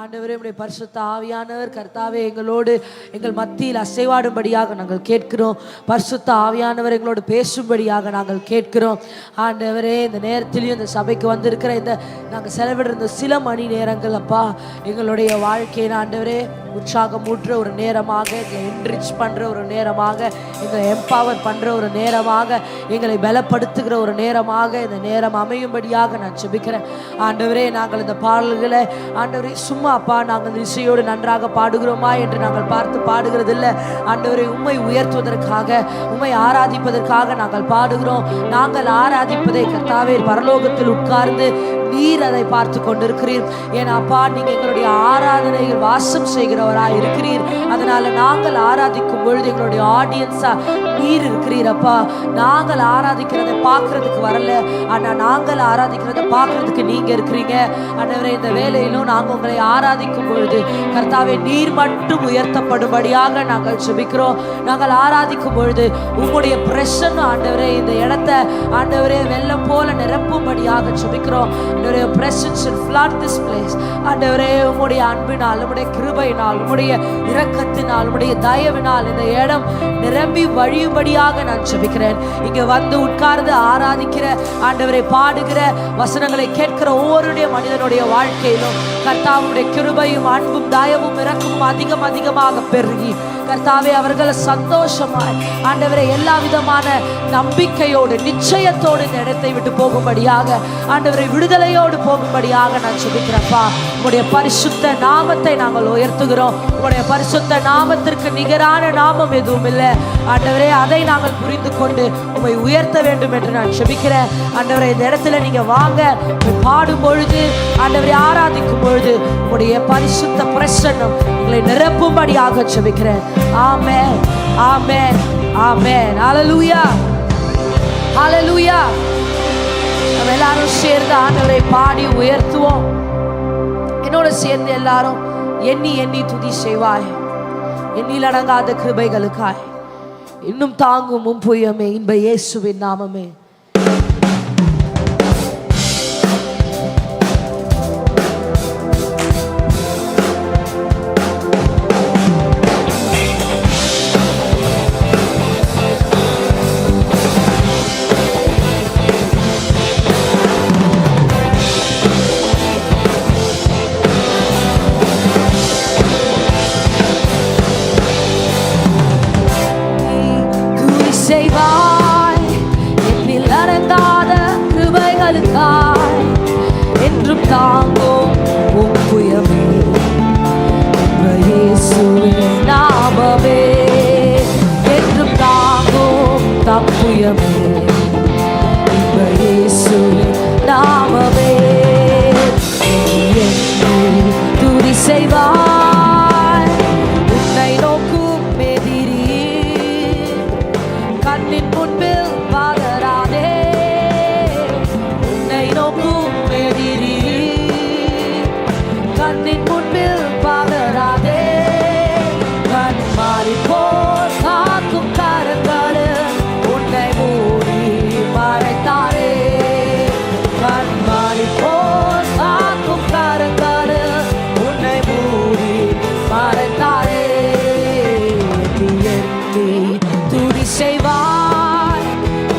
ஆண்டவரே உம்முடைய பரிசுத்த ஆவியானவர் கர்த்தாவே எங்களோடு எங்கள் மத்தியில் அசைவாடும்படியாக நாங்கள் கேட்கிறோம். பரிசுத்த ஆவியானவர் எங்களோடு பேசும்படியாக நாங்கள் கேட்கிறோம். ஆண்டவரே இந்த நேரத்திலையும் இந்த சபைக்கு வந்திருக்கிற இந்த நாங்கள் செலவிடுற இந்த சில மணி நேரங்கள் அப்பா எங்களுடைய வாழ்க்கையை ஆண்டவரே உற்சாகம் ஊற்ற ஒரு நேரமாக, எங்களை என்ரிச் பண்ணுற ஒரு நேரமாக, எங்களை எம்பவர் பண்ணுற ஒரு நேரமாக, எங்களை பலப்படுத்துகிற ஒரு நேரமாக இந்த நேரம் அமையும்படியாக நான் ஜெபிக்கிறேன். ஆண்டவரே நாங்கள் இந்த பாடல்களை ஆண்டவரே சும்மா அப்பா நாங்கள் இசையோடு நன்றாக பாடுகிறோமா என்று நாங்கள் பார்த்து பாடுகிறதில்லை. ஆண்டவரே உம்மை உயர்த்துவதற்காக, உம்மை ஆராதிப்பதற்காக நாங்கள் பாடுகிறோம். நாங்கள் ஆராதிப்பதை கர்த்தாவே பரலோகத்தில் உட்கார்ந்து நீர் அதை பார்த்து கொண்டிருக்கிறீர். ஏன்னா அப்பா நீங்க எங்களுடைய ஆராதனையில் வாசம் செய்கிறவராய் இருக்கிறீர். அதனால நாங்கள் ஆராதிக்கும் பொழுது எங்களுடைய ஆடியன்ஸா நீர் இருக்கிறீர். அப்பா நாங்கள் ஆராதிக்கிறதை பார்க்கறதுக்கு வரல, ஆனா நாங்கள் ஆராதிக்கிறதை பார்க்கறதுக்கு நீங்க இருக்கிறீங்க. ஆண்டவரே இந்த வேலையிலும் நாங்கள் உங்களை ஆராதிக்கும் பொழுது கர்த்தாவே நீர் மட்டும் உயர்த்தப்படும்படியாக நாங்கள் ஜெபிக்கிறோம். நாங்கள் ஆராதிக்கும் பொழுது உங்களுடைய பிரசன்னம் ஆண்டவரே இந்த இடத்தை ஆண்டவரே வெள்ளம் போல நிரப்பும்படியாக ஜெபிக்கிறோம். Your presence will flood this place. ஆண்டவரே உம்முடைய அன்பினால், உம்முடைய கிருபையினால், உம்முடைய இரக்கத்தினால், உம்முடைய தயவினால் இந்த இடம் நிரம்பி வழியும்படியாக நான் ஜெபிக்கிறேன். இங்க வந்து உட்கார்ந்து ஆராதிக்கிற ஆண்டவரை பாடுகிற வசனங்களை கேட்கிற ஒவ்வொருடைய மனிதனுடைய வாழ்க்கையிலும் கர்த்தாவுடைய கிருபையும் அன்பும் தயவும் இரக்கமும் அதிகமாக பெருகி கர்த்தாவே அவர்களை சந்தோஷமாய் ஆண்டவரை எல்லா விதமான நம்பிக்கையோடு நிச்சயத்தோடு இந்த இடத்தை விட்டு போகும்படியாக ஆண்டவரை விடுதலையோடு போகும்படியாக நான் ஜெபிக்கிறேன்ப்பா. உம்முடைய பரிசுத்த நாமத்தை நாங்கள் உயர்த்துகிறோம். உம்முடைய பரிசுத்த நாமத்திற்கு நிகரான நாமம் எதுவும் இல்லை ஆண்டவரே. அதை நாங்கள் புரிந்து கொண்டு உம்மை உயர்த்த வேண்டும் என்று நான் ஜெபிக்கிறேன். ஆண்டவரை இந்த இடத்துல நீங்க வாங்க, பாடும் பொழுது ஆண்டவரை ஆராதிக்கும் பொழுது உம்முடைய பரிசுத்த பிரசன்னம் எங்களை நிரப்பும்படியாக ஜெபிக்கிறேன். ஆமென், ஆமென், ஆமென். ஹல்லேலூயா, ஹல்லேலூயா. நம்ம எல்லாரும் சேர்ந்து ஆண்டவரை பாடி உயர்த்துவோம். என்னோட சேர்ந்து எல்லாரும் எண்ணி எண்ணி துதி செய்வாய். எண்ணில் அடங்காத கிருபைகளுக்காய் இன்னும் தாங்கும் புயமே இன்ப இயேசுவின் நாமமே. என்றும் தாங்கும் உம் புயமே இயேசுவின் நாமமே. என்றும் தாங்கும் தம் புயமே இயேசுவின் நாமமே. துதி செய்வாய் உன்னை நோக்கும் எதிரி கண்ணின் முன்பில் பாதராதே. உன்னை நோக்கும் எதிரி கண்ணின் முன்பில் பாதராதே. கண் மாறி போர் காக்கும் கரங்கள் உன்னை மூடி மறைத்தாரே. கண் மாறி போர் காக்கும் கரங்கள் உன்னை மூடி மறைத்தாரே. எண்ணி துதி செய்வாய்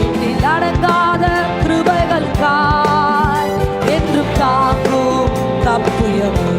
எண்ணில் அடங்காத கிருபைகளுக்காய். என்றும் தாங்கும் தப்புயமே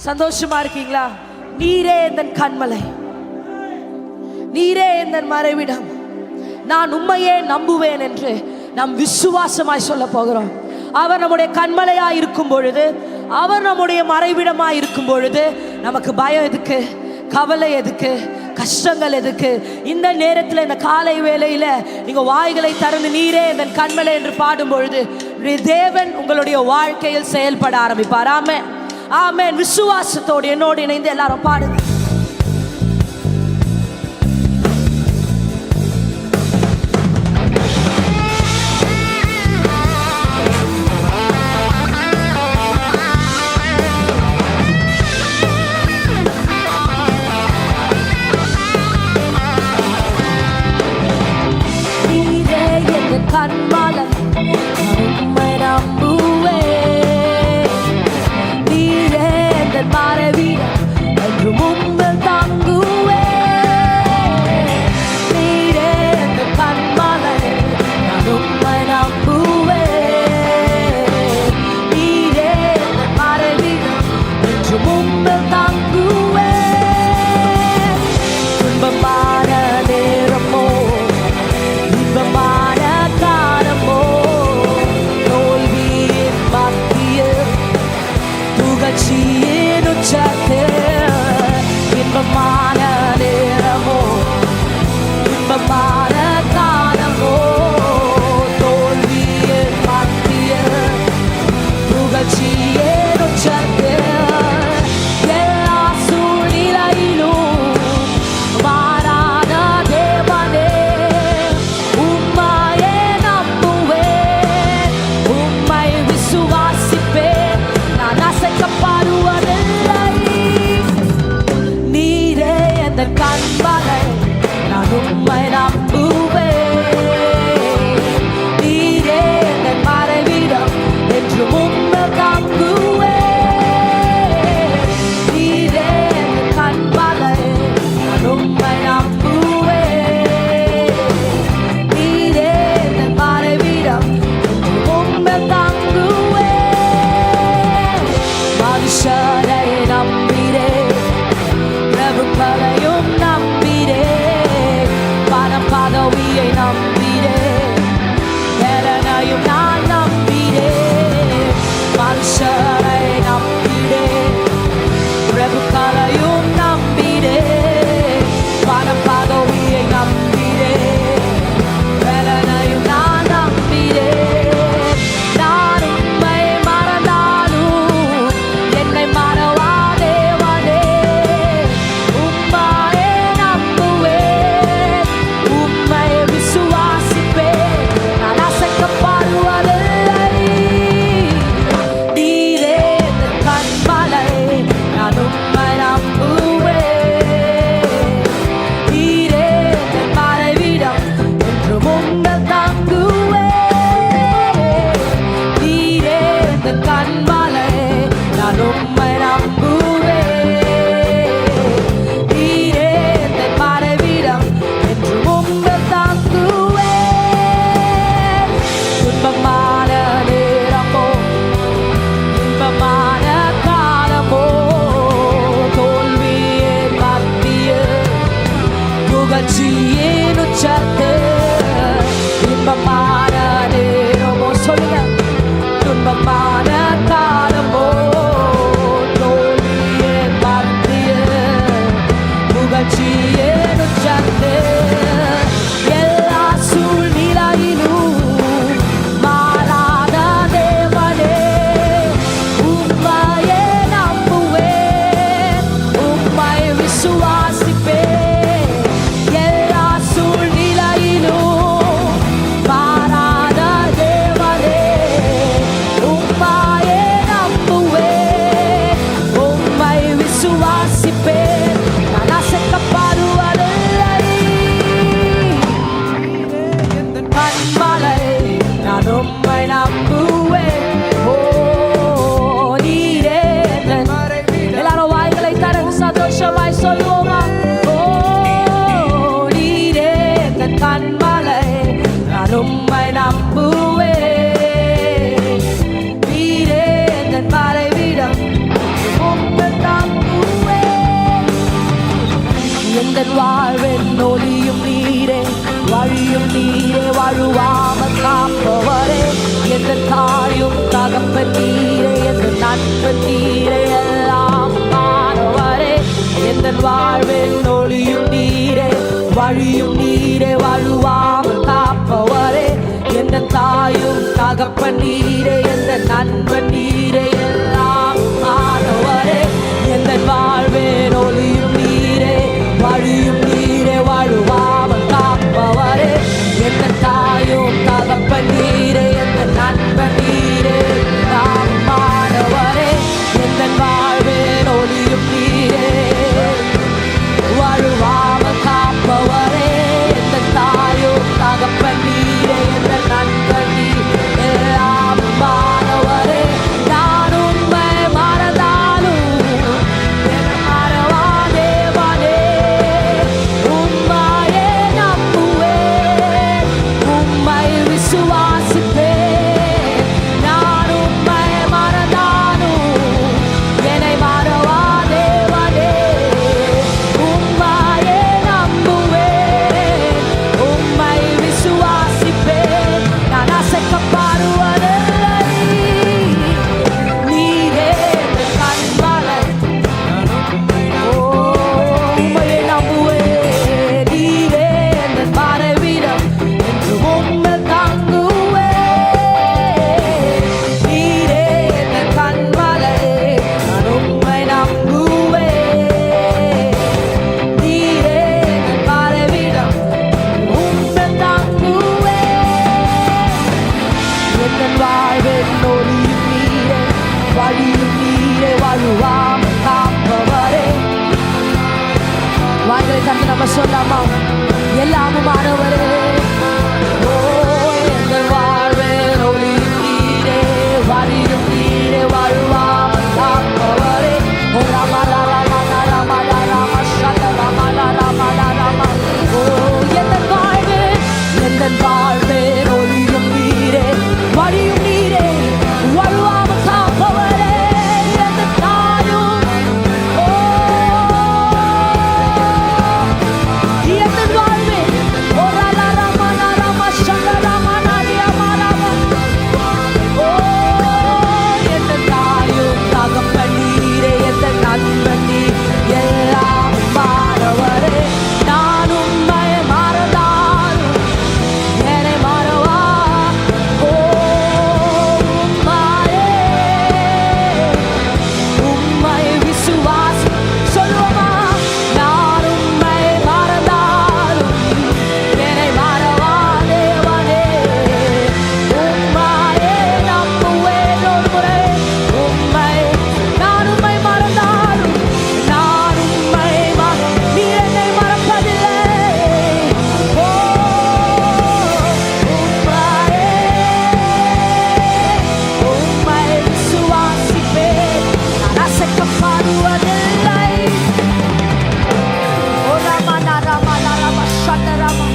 சந்தோஷமா இருக்கீங்களா? நீரே எந்தன் கன்மலை, நீரே எந்தன் மறைவிடம், நான் உம்மையே நம்புவேன் என்று நாம் விசுவாசமாய் சொல்ல போகிறோம். அவர் நம்முடைய கன்மலையாய் இருக்கும் பொழுது, அவர் நம்முடைய மறைவிடமாய் இருக்கும் பொழுது நமக்கு பயம் எதுக்கு? கவலை எதுக்கு? கஷ்டங்கள் எதுக்கு? இந்த நேரத்தில், இந்த காலை வேளையில நீங்க வாய்களை திறந்து நீரே என் கன்மலை என்று பாடும் பொழுது தேவன் உங்களுடைய வாழ்க்கையில் செயல்பட ஆரம்பிப்பார். ஆமென், ஆமென். விசுவாசத்தோடு என்னோடு இணைந்து எல்லாரும் பாடுங்க. கண்மலை, உம்மை நம்புவேன். நீரே எந்தன் மறைவிடம், என்றும் உம்மில் தங்குவேன். நீரே எந்தன் கண்மலை, நான் உம்மை நம்புவேன். நீரே எந்தன் மறைவிடம், என்றும் உம்மில் தங்குவேன். துன்பமான நேரமோ, இன்பமான புகழ்ச்சியின் உச்சத்தில், இன்பமான நேரமோ, இன்பமான காலமோ, தோல்வியின் மத்தியில் புகழ்ச்சியின் உச்சத்தில், எல்லா சூழ்நிலையிலும் மாறாத தேவனே, உம்மையே நம்புவேன், உம்மை விசுவாசிப்பேன், நான் அசைக்கப்படுவதில்லை. நீரே எந்தன் கண்மலை, நான் உம்மை நம்புவேன். நீரே எந்தன் மறைவிடம், என்றும் உம்மில் தங்குவேன். நீரே எந்தன் கண்மலை, நான் உம்மை நம்புவேன். நீரே எந்தன் மறைவிடம், என்றும் உம்மில் தங்குவேன். மனுஷரை நம்பினேன், பிரபுக்களையும் நம்பினேன், பணம் பதவியை நம்பினேன், பலனையும் நான் நம்பினேன். மனுஷரை நம்பினேன், பிரபுக்களையும் நம்பினேன், பணம் பதவியை நம்பினேன், பலனையும் நான் நம்பினேன். நான் உம்மை மறந்தாலும் என்னை மறவாதே, எந்த வாழ்வின் ஒளியும் நீரே, வழியும் நீரே, வழுவாமல் காப்பவரே. எந்த தாயும் தகப்பன் நீரே, எந்த நண்பன் நீரே, எல்லாம் மாணவரே. எந்த வாழ்வின் ஒளியும் நீரே, வழியும் நீரே, வழுவாமல் காப்பவரே. எந்த தாயும் தகப்பன் நீரே, எந்த நண்பன் நீரே, எல்லாம் மாணவரே. எந்த வாழ்வின் ஒளியும் நீரே, வழியும் நீரே, வழுவாமல் காப்பவரே. எந்த தாயும் தகப்பன் நீரே, எந்த நண்பன் நீரே, எல்லாம் மாணவரே. எந்த வாழ்வின் ஒளியும் நீரே, வழுவாமல் காப்பவரே. எந்த தாயும் தகப்பன் நீரே, எந்த நண்பன் நீரே, எல்லாம் மாணவரே. நான் உண்மை மறந்தாலும் என்னை மறவா தேவனே. உம்மையே நம்புவேன், உம்மை விசுவாசிப்பேன். நான் உம்மை மறந்தாலும் என்னை மறவா தேவனே. உம்மையே நம்புவேன், உம்மை விசுவாசிப்பேன். நான் அசைக்கப்படுவதில்லை, நீரே என் கண்மலை. உம்மையே நம்புவேன், நீரே என் மறைவிடம், என்று உம்மை தங்குவேன். நீரே என் கண்மலை, நான் உம்மை நம்புவேன். நீரே என் மறைவிடம், உம்மை தங்குவேன். எந்த வாழ்வின் ஒளியும் நீரே, வழியும் நீரே, வழுவாமல் காப்பவரே. வாய்களை தந்து நம்ம சொல்லாமா, எல்லாமுமானவரே. ஓ, எந்த வாழ்வின் ஒளியும் நீரே, வழியும் நீரே, வழுவாமல் காப்பவரே. ஓ ராமா ராமா ராமா ராமா ராமா சத ராமா ராமா ராமா. ஓ, எந்த வாழ்வின் ஒளியும் நீரே, வழியும் நீரே, வழுவாமல் காப்பவரே. எந்த தாயும், ஓ, எந்த வாழ்வின், ஓ ராமா ராமா ராமா சத ராமா ராமா ராமா. ஓ, எந்த தாயும் தகப்பன் நீரே, எந்த நண்பன் நீர், எல்லாம் மாறவரே. நான் உம்மை மறந்தாலும் என்னை மறவா. ஓ, உம்மையே, உம்மை விசுவாசி. சொல்லுவோமா, நான் உம்மை மறந்தாலும் என்னை மறவா தேவனே. உம்மையே நம்புவேன். ஒரு முறை உம்மை, நான் உம்மை மறந்தாலும், நான் உம்மை நீர் என்னை மறப்பதில்லை. ஓ, உம்மையே, உம்மை விசுவாசிப்பேன். நான் அசைக்கப்படுவதில்லை. ஓ ராமா ராமா ராமா சத ராமா.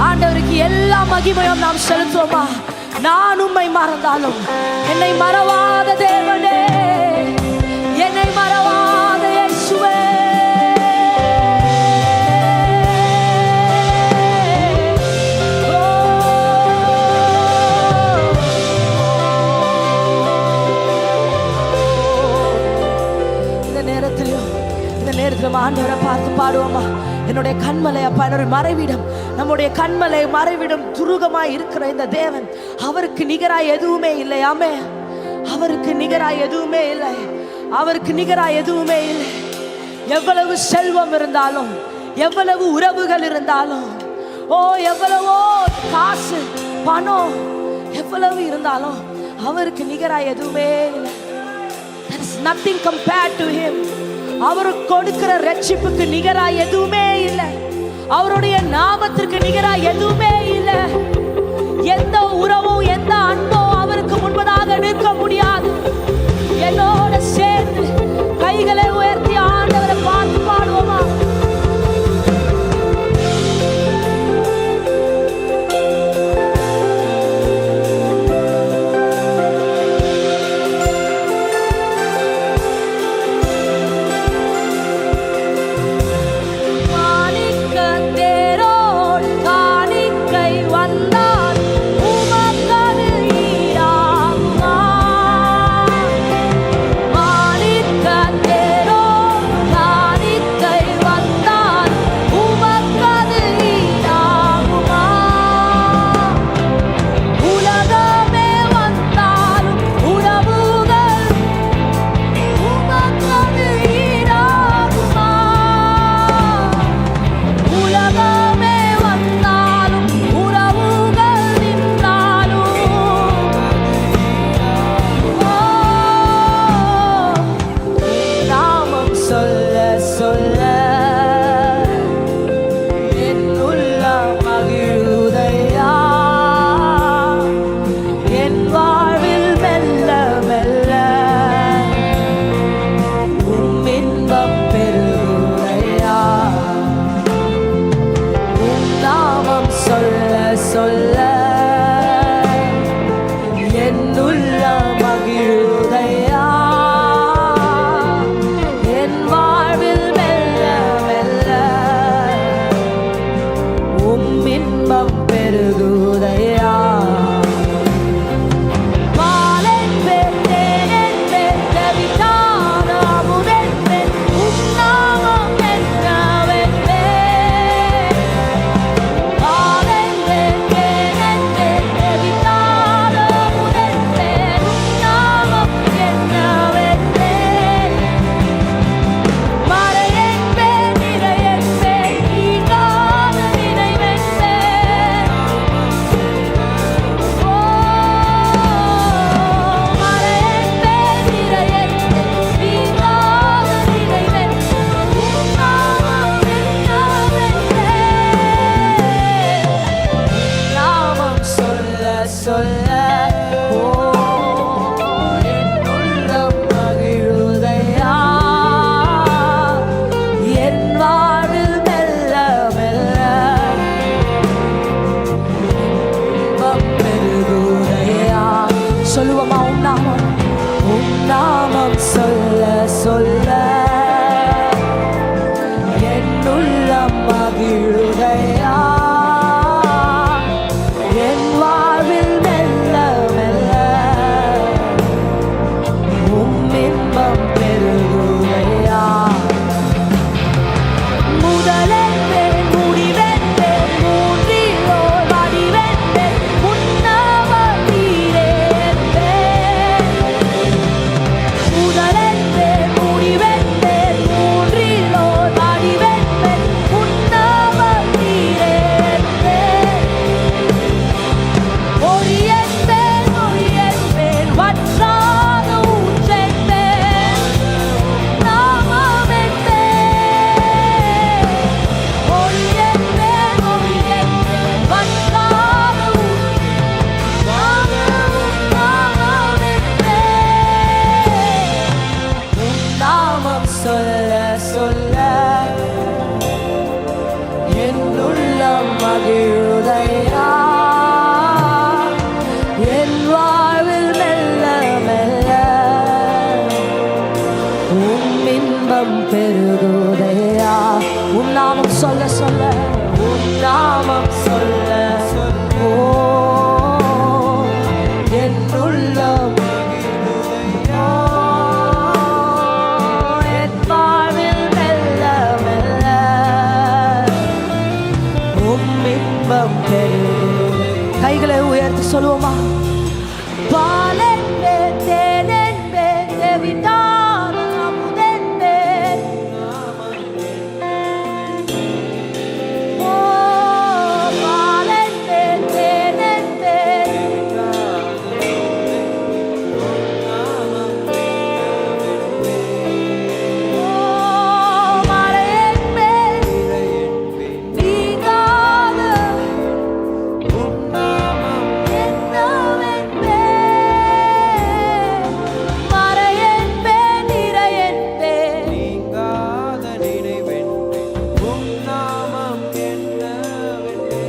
ஆண்டவருக்கு எல்லா மகிமையும் நாம் செலுத்துவோமா. நான் உம்மை மறந்தாலும் என்னை மறவாத தேவனே, என்னை மறவாத இயேசுவே. ஓ, இந்த நேரத்திலும் ஆண்டவரை பார்த்து பாடுவோமா. என்னுடைய கண்மலை அப்பா, என்னுடைய மறைவிடம், நம்முடைய கண்மலை மறைவிடம் துருகமாய் இருக்கிற இந்த தேவன், அவருக்கு நிகராய் எதுவுமே இல்லை. ஆமே, அவருக்கு நிகராய் எதுவுமே இல்லை, அவருக்கு நிகராய் எதுவுமே இல்லை. எவ்வளவு செல்வம் இருந்தாலும், எவ்வளவு உறவுகள் இருந்தாலும், ஓ எவ்வளவோ காசு பணம் எவ்வளவு இருந்தாலும் அவருக்கு நிகராய் எதுவுமே இல்லை. There is nothing compared to him. அவர் கொடுக்கிற ரட்சிப்புக்கு நிகராய் எதுவுமே இல்லை. அவருடைய நாமத்திற்கு நிகராய் எதுவுமே இல்லை. எந்த உறவும் எந்த அன்போ அவருக்கு முன்பதாக நிற்க முடியாது. என்னோட சேர்ந்து கைகளை உயர்த்தி ஆண்டவரை பார்த்து பாடுவோமா. மாணிக்க சொல்ல சொல்ல என் உள்ளம் மகிழுதையா. என் வாழ்வில் மெல்ல மெல்ல உம் இன்பம் பெருகுதையா. உம் நாமம் சொல்ல சொல்ல என் உள்ளம் மகிழுதையா. என் வாழ்வில் மெல்ல மெல்ல உம் இன்பம் பெருகுதையா. சொல்ல என் உள்ளம் மகிழுதையா. என் வாழ்வில் மெல்ல மெல்ல இன்பம் பெருகுதையா. சொல்லுவோமா? உம் நாமம் சொல்ல சொல்ல என் உள்ளம் மகிழுதையா. மகிழுதையா. என் வாழ்வில் மெல்ல மெல்ல உம் இன்பம் பெருகுதையா. உம் நாமம் சொல்ல சொல்ல உம் நாமம் சொல்ல ஓ என் உள்ளம் என் வாழ்வில் மெல்ல மெல்ல உம் இன்பம் பெருகுதையா. கைகளை உயர்த்தி சொல்லுவோமா? பாலென்பே தேனென்பே தேவிதான் அமுதென்பே ஓ பாலென்பே தேனென்பே ஓ மழையென்பே நீங்காத என்னவென்பே மறையென்பே நிறையென்பே நீங்காத நினைவென்பே உம் நாமம் என்னவென்பே.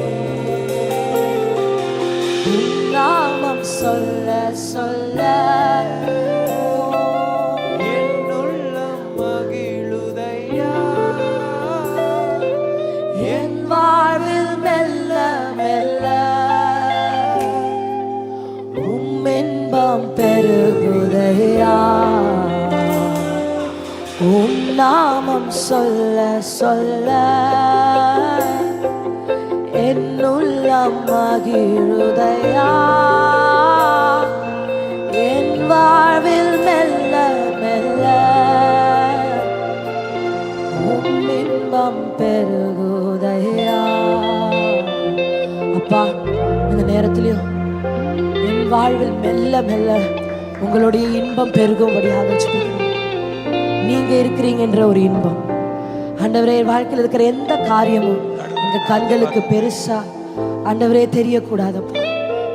உம் நாமம் சொல்ல சொல்ல என் உள்ளம் மகிழுதையா. என் வாழ்வில் மெல்ல மெல்ல உம் இன்பம் பெருகுதையா. உம் நாமம் சொல்ல சொல்ல என் உள்ளம் மகிழுதையா. என் வாழ்வில் மெல்ல மெல்ல உம் இன்பம் பெருகுதையா. அப்பா, இந்த நேரத்திலையும் என் வாழ்வில் மெல்ல மெல்ல உங்களுடைய இன்பம் பெருகும்படியாக ஜெபிக்கிறோம். நீங்க இருக்கிறீங்கன்ற ஒரு இன்பம். ஆண்டவரே, வாழ்க்கையில் இருக்கிற எந்த காரியமும் எங்க கண்களுக்கு பெருசா ஆண்டவரே தெரியக்கூடாதப்பா.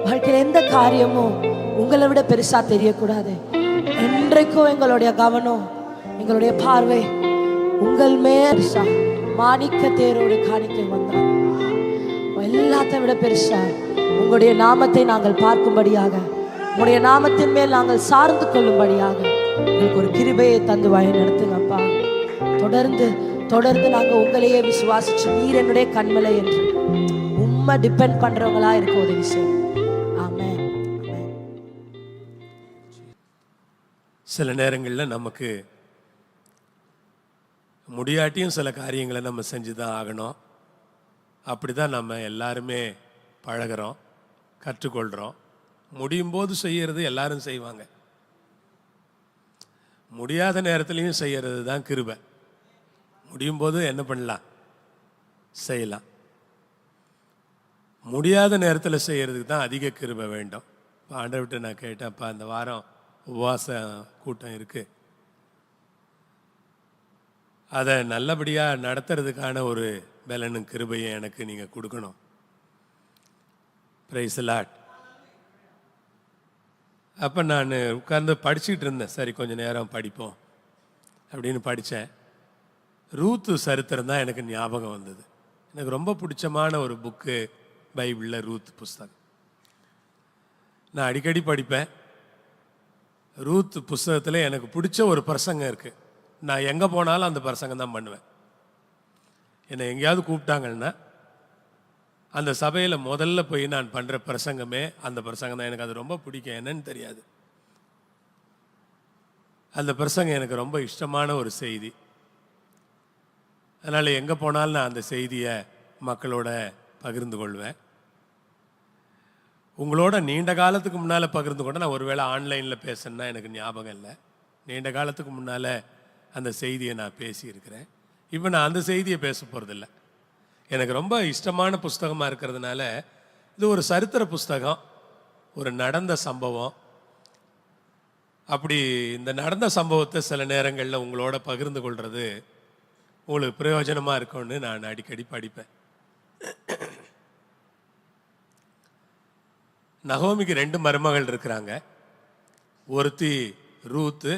வாழ்க்கையில் எந்த காரியமும் உங்களை விட பெருசா தெரியக்கூடாது. என்றைக்கும் எங்களுடைய கவனம், எங்களுடைய பார்வை உங்கள் மேல் பெருசா. மாணிக்க தேரோடு காணிக்கை வந்தார். எல்லாத்தை விட பெருசா உங்களுடைய நாமத்தை நாங்கள் பார்க்கும்படியாக, உங்களுடைய நாமத்தின் மேல் நாங்கள் சார்ந்து கொள்ளும்படியாக எங்களுக்கு ஒரு கிருபையை தந்து வழி நடத்துங்கப்பா. தொடர்ந்து தொடர்ந்து நாங்கள் உங்களையே விசுவாசிச்சு, நீர் என்னுடைய கண்மலை என்று உண்மை டிபெண்ட் பண்றவங்களா இருக்க உதவி செய்யும். ஆமென். சில நேரங்களில் நமக்கு முடியாட்டியும் சில காரியங்களை நம்ம செஞ்சு தான் ஆகணும். அப்படி தான் நம்ம எல்லாருமே பழகிறோம், கற்றுக்கொள்கிறோம். முடியும் போது செய்கிறது எல்லாரும் செய்வாங்க, முடியாத நேரத்துலையும் செய்கிறது தான் கிருபை. முடியும் போது என்ன பண்ணலாம், செய்யலாம். முடியாத நேரத்தில் செய்கிறதுக்கு தான் அதிக கிருபை வேண்டும். இப்போ ஆண்டவர்கிட்ட நான் கேட்டேன்ப்பா, இந்த வாரம் உபவாச கூட்டம் இருக்குது, அதை நல்லபடியாக நடத்துறதுக்கான ஒரு பலனும் கிருபையை எனக்கு நீங்கள் கொடுக்கணும். Price the Lord. அப்போ நான் உட்கார்ந்து படிச்சுக்கிட்டு இருந்தேன். சரி, கொஞ்சம் நேரம் படிப்போம் அப்படின்னு படித்தேன். ரூத்து சரித்திரம் தான் எனக்கு ஞாபகம் வந்தது. எனக்கு ரொம்ப பிடிச்சமான ஒரு புக்கு பைபிளில் ரூத் புஸ்தகம். நான் அடிக்கடி படிப்பேன். ரூத் புஸ்தகத்தில் எனக்கு பிடிச்ச ஒரு பிரசங்கம் இருக்குது. நான் எங்கே போனாலும் அந்த பிரசங்கம் தான் பண்ணுவேன். என்னை எங்கேயாவது கூப்பிட்டாங்கன்னா அந்த சபையில் முதல்ல போய் நான் பண்ணுற பிரசங்கமே அந்த பிரசங்கம் தான். எனக்கு அது ரொம்ப பிடிக்கும், என்னன்னு தெரியாது. அந்த பிரசங்கம் எனக்கு ரொம்ப இஷ்டமான ஒரு செய்தி. அதனால் எங்கே போனாலும் நான் அந்த செய்தியை மக்களோட பகிர்ந்து கொள்வேன். உங்களோட நீண்ட காலத்துக்கு முன்னால் பகிர்ந்து கொண்டு, நான் ஒருவேளை ஆன்லைனில் பேசணுன்னா எனக்கு ஞாபகம் இல்லை. நீண்ட காலத்துக்கு முன்னால் அந்த செய்தியை நான் பேசியிருக்கிறேன். இப்போ நான் அந்த செய்தியை பேச போகிறதில்ல. எனக்கு ரொம்ப இஷ்டமான புஸ்தகமாக இருக்கிறதுனால, இது ஒரு சரித்திர புஸ்தகம், ஒரு நடந்த சம்பவம். அப்படி இந்த நடந்த சம்பவத்தை சில நேரங்களில் உங்களோட பகிர்ந்து கொள்வது உங்களுக்கு பிரயோஜனமாக இருக்கும்னு நான் அடிக்கடி படிப்பேன். நகோமிக்கு 2 மருமகள் இருக்கிறாங்க. ஒருத்தி ரூத்து,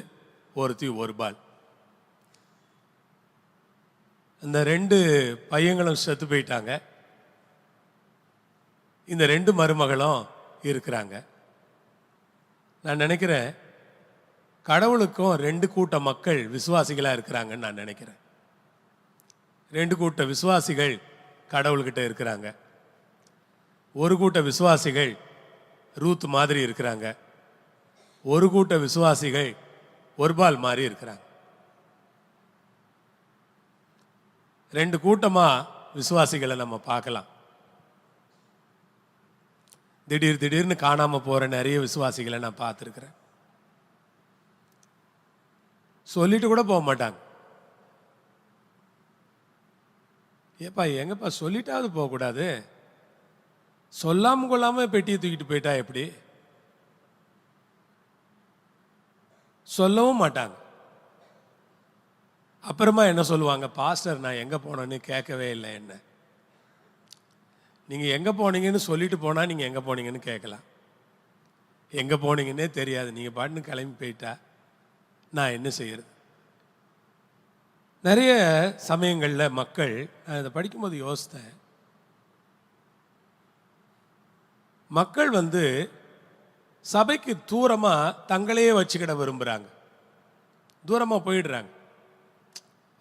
ஒருத்தி ஒர்பால். அந்த 2 பையங்களும் செத்து போயிட்டாங்க. இந்த 2 மருமகளும் இருக்கிறாங்க. நான் நினைக்கிறேன் கடவுளுக்கும் 2 கூட்ட மக்கள் விசுவாசிகளாக இருக்கிறாங்கன்னு நான் நினைக்கிறேன். 2 கூட்ட விசுவாசிகள் கடவுள்கிட்ட இருக்கிறாங்க. ஒரு கூட்ட விசுவாசிகள் ரூத் மாதிரி இருக்கிறாங்க. ஒரு கூட்ட விசுவாசிகள் ஒர்பால் மாதிரி இருக்கிறாங்க. 2 கூட்டமா விசுவாசிகளை நம்ம பார்க்கலாம். திடீர்னு காணாம போற நிறைய விசுவாசிகளை நான் பார்த்துருக்கிறேன். சொல்லிட்டு கூட போக மாட்டாங்க. ஏப்பா எங்கப்பா சொல்லிட்டாவது போகக்கூடாது, சொல்லாம கொள்ளாம பெட்டியை தூக்கிட்டு போயிட்டா எப்படி? சொல்லவும் மாட்டாங்க. அப்புறமா என்ன சொல்லுவாங்க, பாஸ்டர் நான் எங்கே போனேன்னு கேட்கவே இல்லை. என்ன நீங்கள் எங்கே போனீங்கன்னு சொல்லிட்டு போனால் நீங்கள் எங்கே போனீங்கன்னு கேட்கலாம். எங்கே போனீங்கன்னே தெரியாது, நீங்கள் பாட்டுன்னு கிளம்பி போயிட்டா நான் என்ன செய்யறது? நிறைய சமயங்களில் மக்கள், நான் இதை படிக்கும்போது யோசித்தேன், மக்கள் சபைக்கு தூரமாக தங்களையே வச்சுக்கிட விரும்புகிறாங்க, தூரமாக போயிடுறாங்க.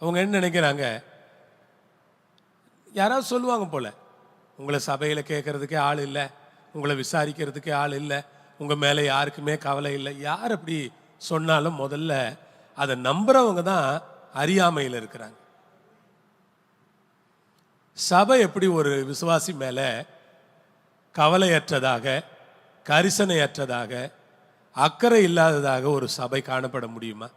அவங்க என்ன நினைக்கிறாங்க, யாராவது சொல்லுவாங்க போல, உங்களை சபையில் கேட்கறதுக்கே ஆள் இல்லை, உங்களை விசாரிக்கிறதுக்கே ஆள் இல்லை, உங்கள் மேலே யாருக்குமே கவலை இல்லை. யார் அப்படி சொன்னாலும் முதல்ல அதை நம்புறவங்க தான் அறியாமையில் இருக்கிறாங்க. சபை எப்படி ஒரு விசுவாசி மேலே கவலையற்றதாக, கரிசனையற்றதாக, அக்கறை இல்லாததாக ஒரு சபை காணப்பட முடியுமா?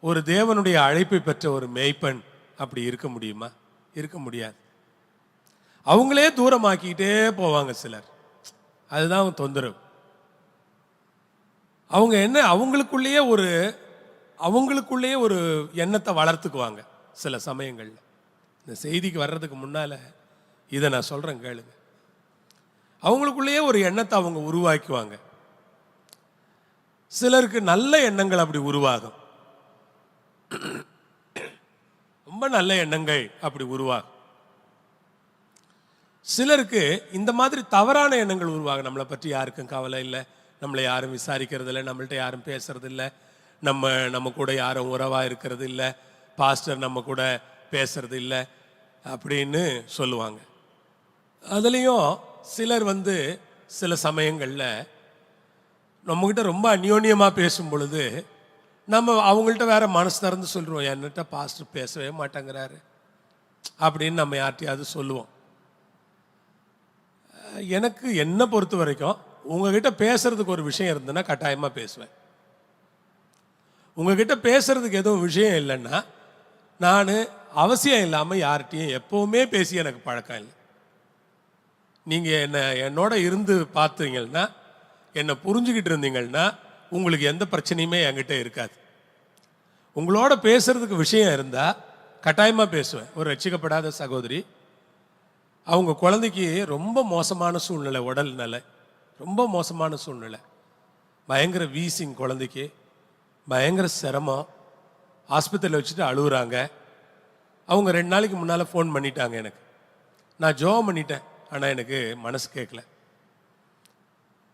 ஒரு தேவனுடைய அழைப்பை பெற்ற ஒரு மேய்ப்பன் அப்படி இருக்க முடியுமா? இருக்க முடியாது. அவங்களே தூரமாக்கிக்கிட்டே போவாங்க சிலர். அதுதான் தொந்தரவு. அவங்க என்ன அவங்களுக்குள்ளேயே ஒரு எண்ணத்தை வளர்த்துக்குவாங்க. சில சமயங்களில் இந்த செய்திக்கு வர்றதுக்கு முன்னால் இதை நான் சொல்கிறேன் கேளுங்க. அவங்களுக்குள்ளேயே ஒரு எண்ணத்தை அவங்க உருவாக்குவாங்க. சிலருக்கு நல்ல எண்ணங்கள் அப்படி உருவாகும், ரொம்ப நல்ல எண்ணங்கள் அப்படி உருவாகும். சிலருக்கு இந்த மாதிரி தவறான எண்ணங்கள் உருவாகும். நம்மளை பற்றி யாருக்கும் கவலை இல்லை, நம்மளை யாரும் விசாரிக்கிறது இல்லை, நம்மள்ட்ட யாரும் பேசுறது இல்லை, நம்ம கூட யாரும் உறவாக இருக்கிறது இல்லை, பாஸ்டர் நம்ம கூட பேசுறது இல்லை அப்படின்னு சொல்லுவாங்க. அதுலேயும் சிலர் சில சமயங்களில் நம்மக்கிட்ட ரொம்ப அந்யோன்யமாக பேசும் பொழுது நம்ம அவங்கள்ட்ட வேற மனசு திறந்து சொல்லுவோம், என்கிட்ட பாஸ்டர் பேசவே மாட்டேங்கிறாரு அப்படின்னு நம்ம யார்கிட்டையாவது சொல்லுவோம். எனக்கு என்ன பொறுத்த வரைக்கும் உங்ககிட்ட பேசுறதுக்கு ஒரு விஷயம் இருந்ததுன்னா கட்டாயமாக பேசுவேன். உங்ககிட்ட பேசுறதுக்கு எதுவும் விஷயம் இல்லைன்னா நான் அவசியம் இல்லாமல் யார்கிட்டையும் எப்போவுமே பேசி எனக்கு பழக்கம் இல்லை. நீங்கள் என்னோட இருந்து பார்த்தீங்கன்னா, என்னை புரிஞ்சுக்கிட்டு இருந்தீங்கன்னா உங்களுக்கு எந்த பிரச்சனையுமே என்கிட்ட இருக்காது. உங்களோட பேசுறதுக்கு விஷயம் இருந்தால் கட்டாயமாக பேசுவேன். ஒரு ரட்சிக்கப்படாத சகோதரி, அவங்க குழந்தைக்கு ரொம்ப மோசமான சூழ்நிலை, உடல் நிலை ரொம்ப மோசமான சூழ்நிலை, பயங்கர வீசிங், குழந்தைக்கு பயங்கர சிரமம், ஆஸ்பத்திரியில் வச்சுட்டு அழுகுறாங்க. அவங்க 2 நாளைக்கு முன்னால் ஃபோன் பண்ணிட்டாங்க எனக்கு. நான் ஜெபம் பண்ணிட்டேன், ஆனால் எனக்கு மனசு கேட்கல.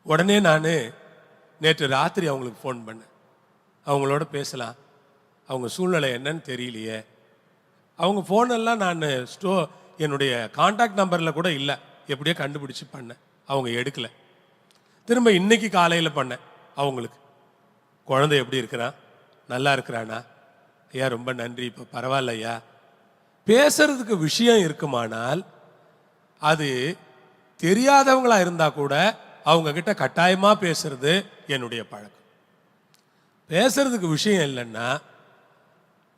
உடனே நான் நேற்று ராத்திரி அவங்களுக்கு ஃபோன் பண்ணேன், அவங்களோட பேசலாம், அவங்க சூழ்நிலை என்னன்னு தெரியலையே. அவங்க ஃபோனெல்லாம் நான் என்னுடைய கான்டாக்ட் நம்பரில் கூட இல்லை, எப்படியோ கண்டுபிடிச்சி பண்ணேன், அவங்க எடுக்கலை. திரும்ப இன்னைக்கு காலையில் பண்ணேன் அவங்களுக்கு, குழந்தை எப்படி இருக்கிறான், நல்லா இருக்கிறானா, ஐயா ரொம்ப நன்றி, இப்போ பரவாயில்ல ஐயா. பேசுறதுக்கு விஷயம் இருக்குமானால் அது தெரியாதவங்களா இருந்தால் கூட அவங்க கிட்ட கட்டாயமாக பேசுறது என்னுடைய பழக்கம். பேசுறதுக்கு விஷயம் இல்லைன்னா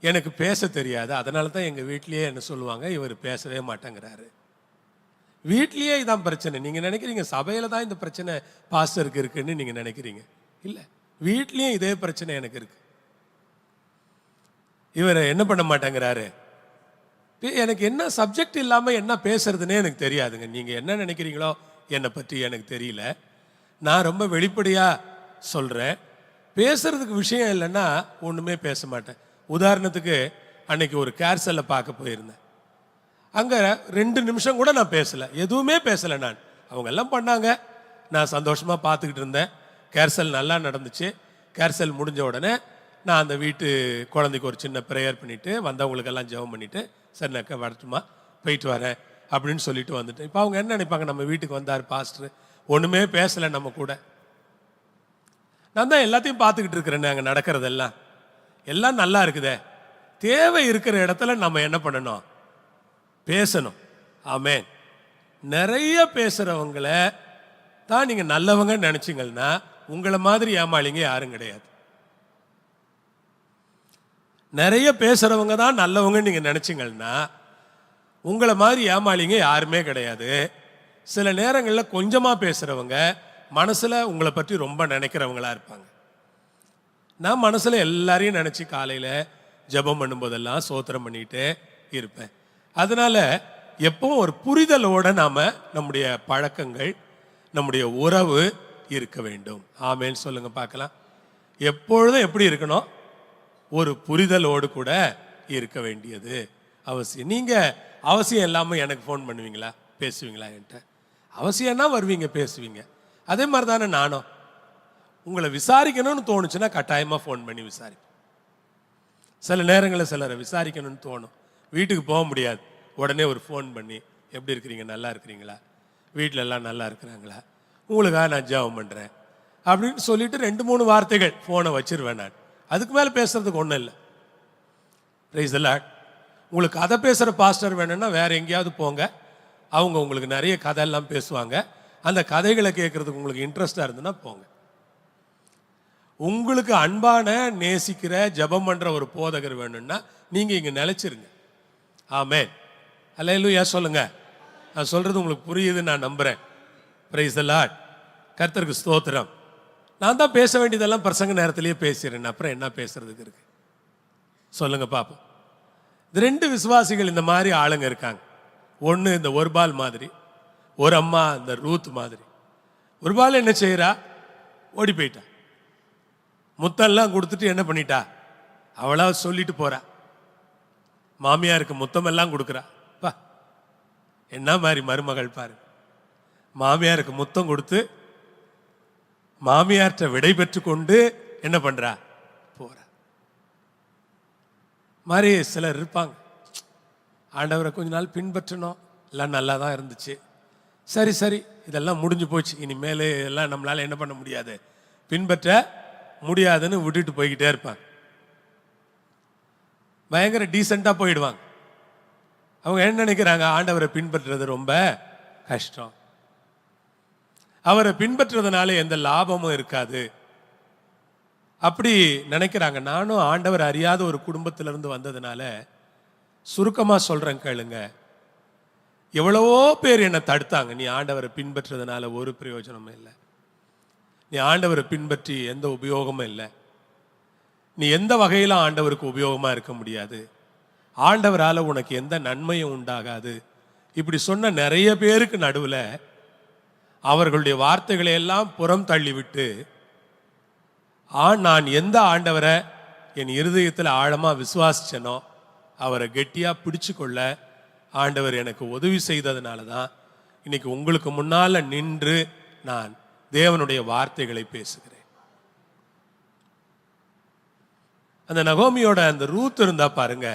எனக்கு பேச தெரியாது. அதனால தான் எங்கள் வீட்லேயே என்ன சொல்லுவாங்க, இவர் பேசவே மாட்டேங்கிறாரு. வீட்லேயே இதான் பிரச்சனை. நீங்கள் நினைக்கிறீங்க சபையில் தான் இந்த பிரச்சனை பாஸ்டருக்கு இருக்குன்னு நீங்கள் நினைக்கிறீங்க. இல்லை, வீட்லேயும் இதே பிரச்சனை எனக்கு இருக்கு. இவர் என்ன பண்ண மாட்டேங்கிறாரு, எனக்கு என்ன சப்ஜெக்ட் இல்லாமல் என்ன பேசுறதுன்னே எனக்கு தெரியாதுங்க. நீங்கள் என்ன நினைக்கிறீங்களோ என்னை பற்றி எனக்கு தெரியல. நான் ரொம்ப வெளிப்படையாக சொல்கிறேன், பேசுறதுக்கு விஷயம் இல்லைன்னா ஒன்றுமே பேச மாட்டேன். உதாரணத்துக்கு அன்னைக்கு ஒரு கேர்செல்லை பார்க்க போயிருந்தேன். அங்கே 2 நிமிஷம் கூட நான் பேசலை, எதுவுமே பேசலை. அவங்க எல்லாம் பண்ணாங்க, நான் சந்தோஷமாக பார்த்துக்கிட்டு இருந்தேன். கேர்செல் நல்லா நடந்துச்சு. கேர்செல் முடிஞ்ச உடனே நான் அந்த வீட்டு குழந்தைக்கு ஒரு சின்ன ப்ரேயர் பண்ணிவிட்டு வந்தவங்களுக்கெல்லாம் ஜெபம் பண்ணிவிட்டு, சரி நான் வரட்டுமா, போயிட்டு வரேன் அப்படின்னு சொல்லிட்டு வந்துட்டேன். இப்போ அவங்க என்ன நினைப்பாங்க, நம்ம வீட்டுக்கு வந்தார் பாஸ்டர், ஒன்றுமே பேசலை நம்ம கூட. நான் தான் எல்லாத்தையும் பார்த்துக்கிட்டு இருக்கிறேன், அங்கே நடக்கிறதெல்லாம் எல்லாம் நல்லா இருக்குதே. தேவை இருக்கிற இடத்துல நம்ம என்ன பண்ணணும், பேசணும். ஆமென். நிறைய பேசுகிறவங்கள தான் நீங்கள் நல்லவங்க நினச்சிங்கன்னா உங்களை மாதிரி ஏமாளிங்க யாரும் கிடையாது. நிறைய பேசுகிறவங்க தான் நல்லவங்க நீங்கள் நினச்சிங்கன்னா உங்களை மாதிரி ஏமாளிங்க யாருமே கிடையாது. சில நேரங்களில் கொஞ்சமாக பேசுகிறவங்க மனசில் உங்களை பற்றி ரொம்ப நினைக்கிறவங்களா இருப்பாங்க. நான் மனசில் எல்லாரையும் நினச்சி காலையில் ஜெபம் பண்ணும்போதெல்லாம் ஸ்தோத்திரம் பண்ணிகிட்டே இருப்பேன். அதனால் எப்பவும் ஒரு புரிதலோடு நாம் நம்முடைய பழக்கங்கள், நம்முடைய உறவு இருக்க வேண்டும். ஆமேன்னு சொல்லுங்கள் பார்க்கலாம். எப்பொழுதும் எப்படி இருக்கணும், ஒரு புரிதலோடு கூட இருக்க வேண்டியது அவசியம். நீங்கள் அவசியம் இல்லாமல் எனக்கு ஃபோன் பண்ணுவீங்களா, பேசுவீங்களா என்கிட்ட? அவசியம்னா வருவீங்க, பேசுவீங்க. அதே மாதிரி தானே நானும். உங்களை விசாரிக்கணும்னு தோணுச்சுன்னா கட்டாயமாக ஃபோன் பண்ணி விசாரிப்பேன். சில நேரங்களில் சிலரை விசாரிக்கணும்னு தோணும், வீட்டுக்கு போக முடியாது, உடனே ஒரு ஃபோன் பண்ணி எப்படி இருக்கிறீங்க, நல்லா இருக்கிறீங்களா, வீட்டில் எல்லாம் நல்லா இருக்கிறாங்களா, உங்களுக்காக நான் ஜெபம் பண்ணுறேன் அப்படின்னு சொல்லிட்டு 2-3 வார்த்தைகள் ஃபோனை வச்சிருவேன். நான் அதுக்கு மேலே பேசுறதுக்கு ஒன்றும் இல்லை. Price the Lord. உங்களுக்கு கதை பேசுகிற பாஸ்டர் வேணும்னா வேற எங்கேயாவது போங்க, அவங்க உங்களுக்கு நிறைய கதையெல்லாம் பேசுவாங்க. அந்த கதைகளை கேட்கறதுக்கு உங்களுக்கு இன்ட்ரெஸ்டாக இருந்துன்னா போங்க. உங்களுக்கு அன்பான, நேசிக்கிற, ஜெபம் பண்ணுற ஒரு போதகர் வேணும்னா நீங்கள் இங்கே நிலைச்சிருங்க. ஆமென். அல்லேலூயா சொல்லுங்க. நான் சொல்கிறது உங்களுக்கு புரியுதுன்னு நான் நம்புகிறேன். Price the Lord. கர்த்தருக்கு ஸ்தோத்திரம். நான் தான் பேச வேண்டியதெல்லாம் பிரசங்க நேரத்திலேயே பேசிடுறேன், அப்புறம் என்ன பேசுறதுக்கு இருக்கு சொல்லுங்க பாப்போம். இது 2 விசுவாசிகள் இந்த மாதிரி ஆளுங்க இருக்காங்க. ஒன்று இந்த ஒருபால் மாதிரி, ஒரு அம்மா இந்த ரூத் மாதிரி. ஒருபால் என்ன செய்யறா, ஓடி போயிட்டா, முத்தெல்லாம் கொடுத்துட்டு என்ன பண்ணிட்டா, அவளா சொல்லிட்டு போறா. மாமியாருக்கு முத்தமெல்லாம் கொடுக்குறா. பா, என்ன மாதிரி மருமகள் பாரு. மாமியாருக்கு முத்தம் கொடுத்து மாமியார்ட்ட விடை பெற்று கொண்டு என்ன பண்றா, போற மாதிரி சிலர் இருப்பாங்க. ஆண்டவரை கொஞ்ச நாள் பின்பற்றணும், எல்லாம் நல்லா தான் இருந்துச்சு, சரி சரி இதெல்லாம் முடிஞ்சு போச்சு, இனிமேல் எல்லாம் நம்மளால என்ன பண்ண முடியாது, பின்பற்ற முடியாதுன்னு விட்டுட்டு போய்கிட்டே இருப்பாங்க. பயங்கர டீசெண்டாக போயிடுவாங்க. அவங்க என்ன நினைக்கிறாங்க, ஆண்டவரை பின்பற்றுறது ரொம்ப கஷ்டம், அவரை பின்பற்றுறதுனால எந்த லாபமும் இருக்காது, அப்படி நினைக்கிறாங்க. நானும் ஆண்டவர் அறியாத ஒரு குடும்பத்திலிருந்து வந்ததுனால சுருக்கமாக சொல்கிறேன் கேளுங்க. எவ்வளவோ பேர் என்னை தடுத்தாங்க, நீ ஆண்டவரை பின்பற்றுறதுனால ஒரு பிரயோஜனமும் இல்லை, நீ ஆண்டவரை பின்பற்றி எந்த உபயோகமும் இல்லை, நீ எந்த வகையில் ஆண்டவருக்கு உபயோகமாக இருக்க முடியாது, ஆண்டவரால் உனக்கு எந்த நன்மையும் உண்டாகாது, இப்படி சொன்ன நிறைய பேருக்கு நடுவில் அவர்களுடைய வார்த்தைகளை எல்லாம் புறம் தள்ளிவிட்டு நான் எந்த ஆண்டவரை என் இருதயத்தில் ஆழமாக விசுவாசிச்சனோ அவரை கெட்டியாக பிடிச்சு கொள்ள ஆண்டவர் எனக்கு உதவி செய்ததுனால தான் இன்னைக்கு உங்களுக்கு முன்னால் நின்று நான் தேவனுடைய வார்த்தைகளை பேசுகிறேன். அந்த நகோமியோட அந்த ரூத் இருந்தா பாருங்க,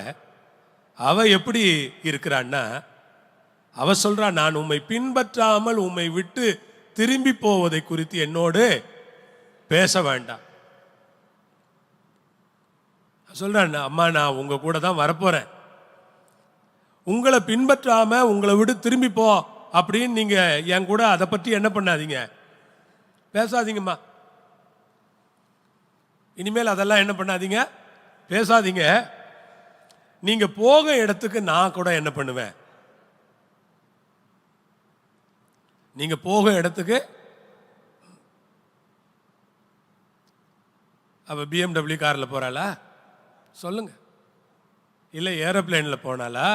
அவ எப்படி இருக்கிறான்னா, அவ சொல்றா, நான் உம்மை பின்பற்றாமல் உம்மை விட்டு திரும்பி போவதை குறித்து என்னோடு பேச வேண்டாம். சொல்றேன், அம்மா நான் உங்க கூட தான் வரப்போறேன், உங்களை பின்பற்றாம உங்களை விட்டு திரும்பி போ அப்படின்னு நீங்க என் கூட அதை பற்றி என்ன பண்ணாதீங்க, பேசாதீங்கம்மா, இனிமேல் அதெல்லாம் என்ன பண்ணாதீங்க, பேசாதீங்க, நீங்க போக இடத்துக்கு நான் கூட என்ன பண்ணுவேன், நீங்க போக இடத்துக்கு. அவ BMW கார்ல போறாளா சொல்லுங்க, இல்லை ஏரோப்ளேன்ல போனாலா,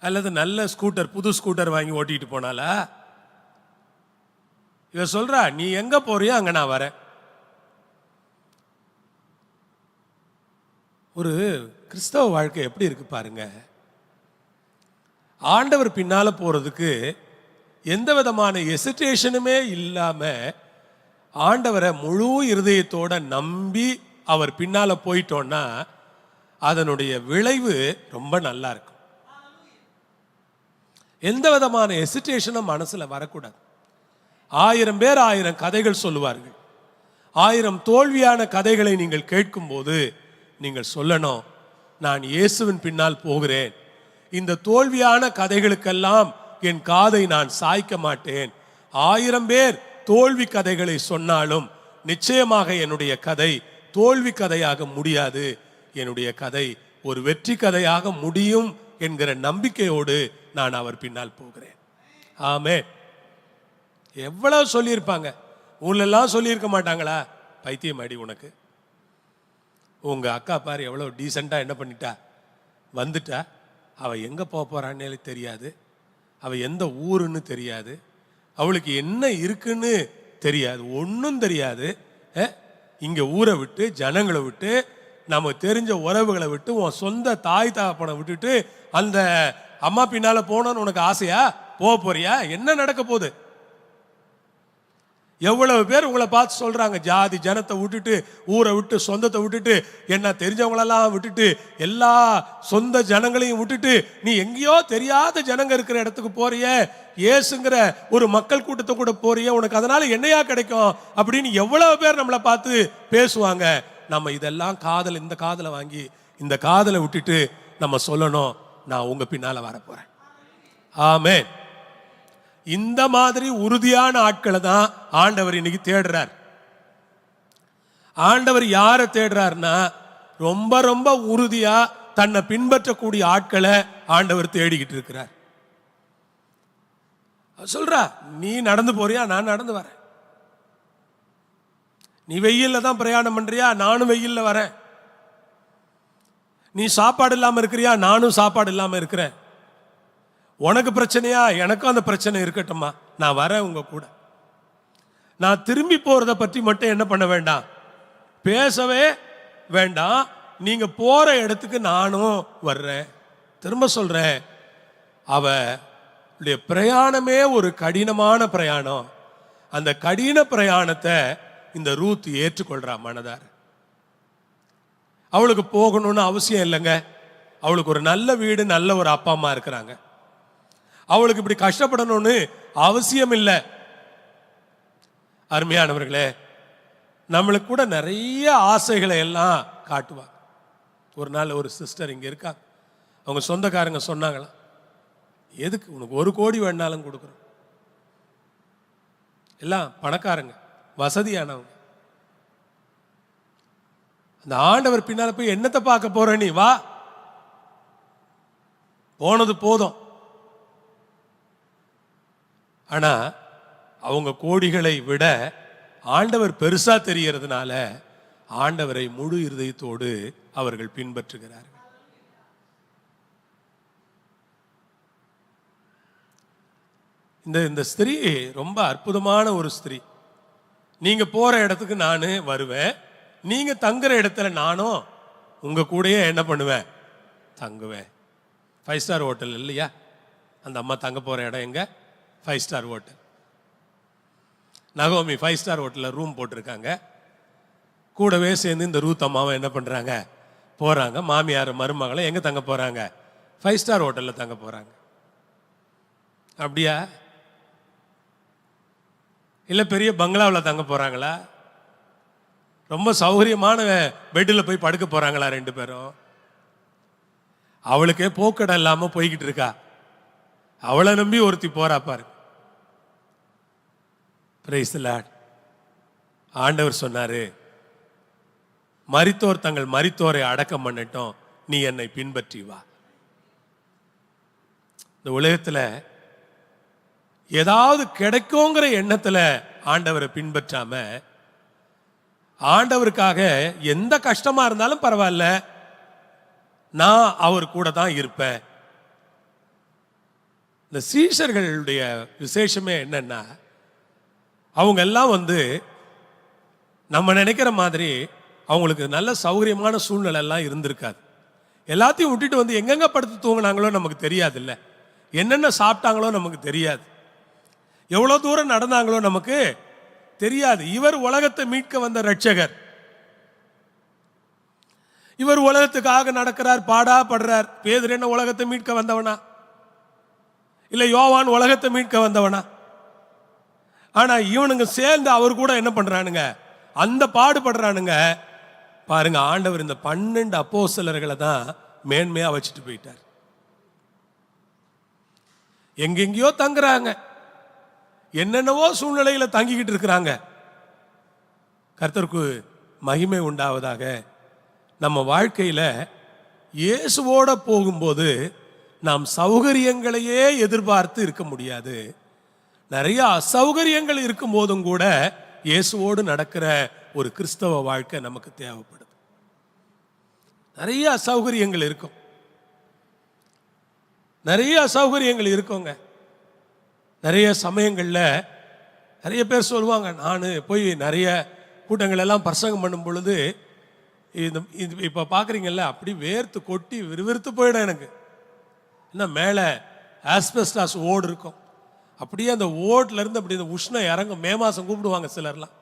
அல்லது நல்ல ஸ்கூட்டர் புது ஸ்கூட்டர் வாங்கி ஓட்டிட்டு போனாலா? இவ சொல்றா, நீ எங்க போறியோ அங்க நான் வரேன். ஒரு கிறிஸ்தவ வாழ்க்கை எப்படி இருக்கு பாருங்க. ஆண்டவர் பின்னால போறதுக்கு எந்த விதமான எசிடேஷனுமே இல்லாம ஆண்டவரை முழு இருதயத்தோட நம்பி அவர் பின்னால போயிட்டோன்னா அதனுடைய விளைவு ரொம்ப நல்லா இருக்கும். எந்த விதமான எசிடேஷனும் மனசுல வரக்கூடாது. 1000 பேர் 1000 கதைகள் சொல்லுவார்கள். 1000 தோல்வியான கதைகளை நீங்கள் கேட்கும் போது நீங்கள் சொல்லணும், நான் இயேசுவின் பின்னால் போகிறேன், இந்த தோல்வியான கதைகளுக்கெல்லாம் என் காதை நான் சாய்க்க மாட்டேன். 1000 பேர் தோல்வி கதைகளை சொன்னாலும் நிச்சயமாக என்னுடைய கதை தோல்வி கதையாக முடியாது, என்னுடைய கதை ஒரு வெற்றி கதையாக முடியும் என்கிற நம்பிக்கையோடு நான் அவர் பின்னால் போகிறேன். ஆமென். எவ்வளவு சொல்லியிருப்பாங்க, ஊர்லெல்லாம் சொல்லியிருக்க மாட்டாங்களா, பைத்தியம் அடி உனக்கு, உங்க அக்கா பாரு எவ்வளோ டீசெண்டாக என்ன பண்ணிட்டா வந்துட்டா, அவ எங்க போறான்னு தெரியாது, அவ எந்த ஊருன்னு தெரியாது, அவளுக்கு என்ன இருக்குன்னு தெரியாது, ஒன்றும் தெரியாது. இங்க ஊரை விட்டு ஜனங்களை விட்டு நம்ம தெரிஞ்ச உறவுகளை விட்டு உன் சொந்த தாய் தகப்பனை விட்டுட்டு அந்த அம்மா பின்னால போனோன்னு உனக்கு ஆசையா, போறியா, என்ன நடக்க போகுது? எவ்வளவு பேர் உங்களை பார்த்து சொல்றாங்க, ஜாதி ஜனத்தை விட்டுட்டு ஊரை விட்டு சொந்தத்தை விட்டுட்டு என்ன தெரிஞ்சவங்களெல்லாம் விட்டுட்டு எல்லா சொந்த ஜனங்களையும் விட்டுட்டு நீ எங்கேயோ தெரியாத ஜனங்க இருக்கிற இடத்துக்கு போறிய, இயேசுங்கிற ஒரு மக்கள் கூட்டத்தை கூட போறிய, உனக்கு அதனால என்னையா கிடைக்கும் அப்படின்னு எவ்வளவு பேர் நம்மளை பார்த்து பேசுவாங்க. நம்ம இதெல்லாம் காதல், இந்த காதலை வாங்கி இந்த காதலை விட்டுட்டு நம்ம சொல்லணும், நான் உங்க பின்னால வரப்போறேன். ஆமென். இந்த மாதிரி உறுதியான ஆட்களை தான் ஆண்டவர் இன்னைக்கு தேடுறார். ஆண்டவர் யாரை தேடுறார்னா, ரொம்ப ரொம்ப உறுதியா தன்னை பின்பற்றக்கூடிய ஆட்களை ஆண்டவர் தேடிக்கிட்டு இருக்கிறார். சொல்றா, நீ நடந்து போறியா, நான் நடந்து வரேன். நீ வெயில்ல தான் பிரயாணம் பண்றியா, நானும் வெயில்ல வரேன். நீ சாப்பாடு இல்லாம இருக்கிறியா, நானும் சாப்பாடு இல்லாம இருக்கிறேன். உனக்கு பிரச்சனையா, எனக்கும் அந்த பிரச்சனை இருக்கட்டும்மா, நான் வரேன் உங்க கூட. நான் திரும்பி போறத பற்றி மட்டும் என்ன பண்ண வேண்டாம், பேசவே வேண்டாம். நீங்க போற இடத்துக்கு நானும் வர்றேன். திரும்ப சொல்றேன், அவளுடைய பிரயாணமே ஒரு கடினமான பிரயாணம். அந்த கடின பிரயாணத்தை இந்த ரூத் ஏற்றுக்கொள்றா மனதார. அவளுக்கு போகணும்னு அவசியம் இல்லைங்க. அவளுக்கு ஒரு நல்ல வீடு, நல்ல ஒரு அப்பா அம்மா இருக்கிறாங்க. அவளுக்கு இப்படி கஷ்டப்படணும்னு அவசியம் இல்லை. அருமையானவர்களே, நம்மளுக்கு கூட நிறைய ஆசைகளை எல்லாம் காட்டுவாங்க. ஒரு நாள் ஒரு சிஸ்டர் இங்க இருக்காங்க, அவங்க சொந்தக்காரங்க சொன்னாங்களா, எதுக்கு உனக்கு 1 கோடி வேணாலும் கொடுக்குறோம். எல்லாம் பணக்காரங்க, வசதியானவங்க. அந்த ஆண்டவர் பின்னால போய் என்னத்தை பார்க்க போற, நீ வா, போனது போதும். ஆனா அவங்க கோடிகளை விட ஆண்டவர் பெருசா தெரியறதுனால ஆண்டவரை முழு இருதயத்தோடு அவர்கள் பின்பற்றுகிறார்கள். இந்த ஸ்திரீ ரொம்ப அற்புதமான ஒரு ஸ்திரீ. நீங்க போற இடத்துக்கு நானு வருவேன், நீங்க தங்குற இடத்துல நானும் உங்க கூடயே என்ன பண்ணுவேன், தங்குவேன். 5 ஸ்டார் ஹோட்டல் இல்லையா, அந்த அம்மா தங்க போற இடம் எங்க, 5 ஸ்டார் ஹோட்டல். நகோமி 5 ஸ்டார் ஹோட்டலில் ரூம் போட்டிருக்காங்க. கூடவே சேர்ந்து இந்த ரூத் அம்மாவை என்ன பண்ணுறாங்க, போகிறாங்க. மாமியார் மருமகளை எங்கே தங்க போகிறாங்க, 5 ஸ்டார் ஹோட்டலில் தங்க போகிறாங்க. அப்படியா, இல்லை பெரிய பங்களாவில் தங்க போகிறாங்களா, ரொம்ப சௌகரியமான பெட்டில் போய் படுக்க போகிறாங்களா 2 பேரும்? அவளுக்கே போக்கடம் இல்லாமல் போய்கிட்டு இருக்கா. அவளை நம்பி ஒருத்தி போறா பாரு. Price the Lord. ஆண்டவர் சொன்னாரு, மரித்தோர் தங்கள் மரித்தோரை அடக்கம் பண்ணட்டும், நீ என்னை பின்பற்றி வா. இந்த உலகத்துல ஏதாவது கிடைக்குங்கிற எண்ணத்துல ஆண்டவரை பின்பற்றாம, ஆண்டவருக்காக எந்த கஷ்டமா இருந்தாலும் பரவாயில்ல, நான் அவர் கூட தான் இருப்பேன். இந்த சீஷர்களுடைய விசேஷமே என்னன்னா, அவங்க எல்லாம் நம்ம நினைக்கிற மாதிரி அவங்களுக்கு நல்ல சௌகரியமான சூழ்நிலை எல்லாம் இருந்திருக்காது. எல்லாத்தையும் விட்டுட்டு எங்கெங்க படுத்து தூங்கினாங்களோ நமக்கு தெரியாது, இல்லை என்னென்ன சாப்பிட்டாங்களோ நமக்கு தெரியாது, எவ்வளோ தூரம் நடந்தாங்களோ நமக்கு தெரியாது. இவர் உலகத்தை மீட்க வந்த ரட்சகர், இவர் உலகத்துக்காக நடக்கிறார், பாடுறார். பேதுரு என்ன உலகத்தை மீட்க வந்தவனா, இல்ல யோவான் உலகத்தை மீட்க வந்தவனா? ஆனா இவனுங்க சேர்ந்து அவர் கூட என்ன பண்றானுங்க, அந்த பாடுபடுறானுங்க பாருங்க. ஆண்டவர் இந்த 12 அப்போஸ்தலர்களை தான் மேன்மையா வச்சுட்டு போயிட்டார். எங்கெங்கயோ தங்குறாங்க, என்னென்னவோ சூழ்நிலையில தங்கிக்கிட்டு இருக்கிறாங்க. கர்த்தருக்கு மகிமை உண்டாவதாக. நம்ம வாழ்க்கையில இயேசுவோட போகும்போது நாம் சௌகரியங்களையே எதிர்பார்த்து இருக்க முடியாது. நிறைய அசௌகரியங்கள் இருக்கும் போதும் கூட இயேசுவோடு நடக்கிற ஒரு கிறிஸ்தவ வாழ்க்கை நமக்கு தேவைப்படுது. நிறைய அசௌகரியங்கள் இருக்கும், நிறைய அசௌகரியங்கள் இருக்குங்க. நிறைய சமயங்கள்ல நிறைய பேர் சொல்லுவாங்க, நான் போய் நிறைய கூட்டங்கள் எல்லாம் பிரசங்கம் பண்ணும் பொழுது இப்ப பாக்குறீங்கல்ல, அப்படி வேர்த்து கொட்டி விறுவிறுத்து போயிடும் எனக்கு. என்ன மேலே ஆஸ்பெஸ்டாஸ் ஓடு இருக்கும், அப்படியே அந்த ஓட்ல இருந்து அப்படி இந்த உஷ்ணம் இறங்கும். மே மாசம் கூப்பிடுவாங்க சிலர்லாம்,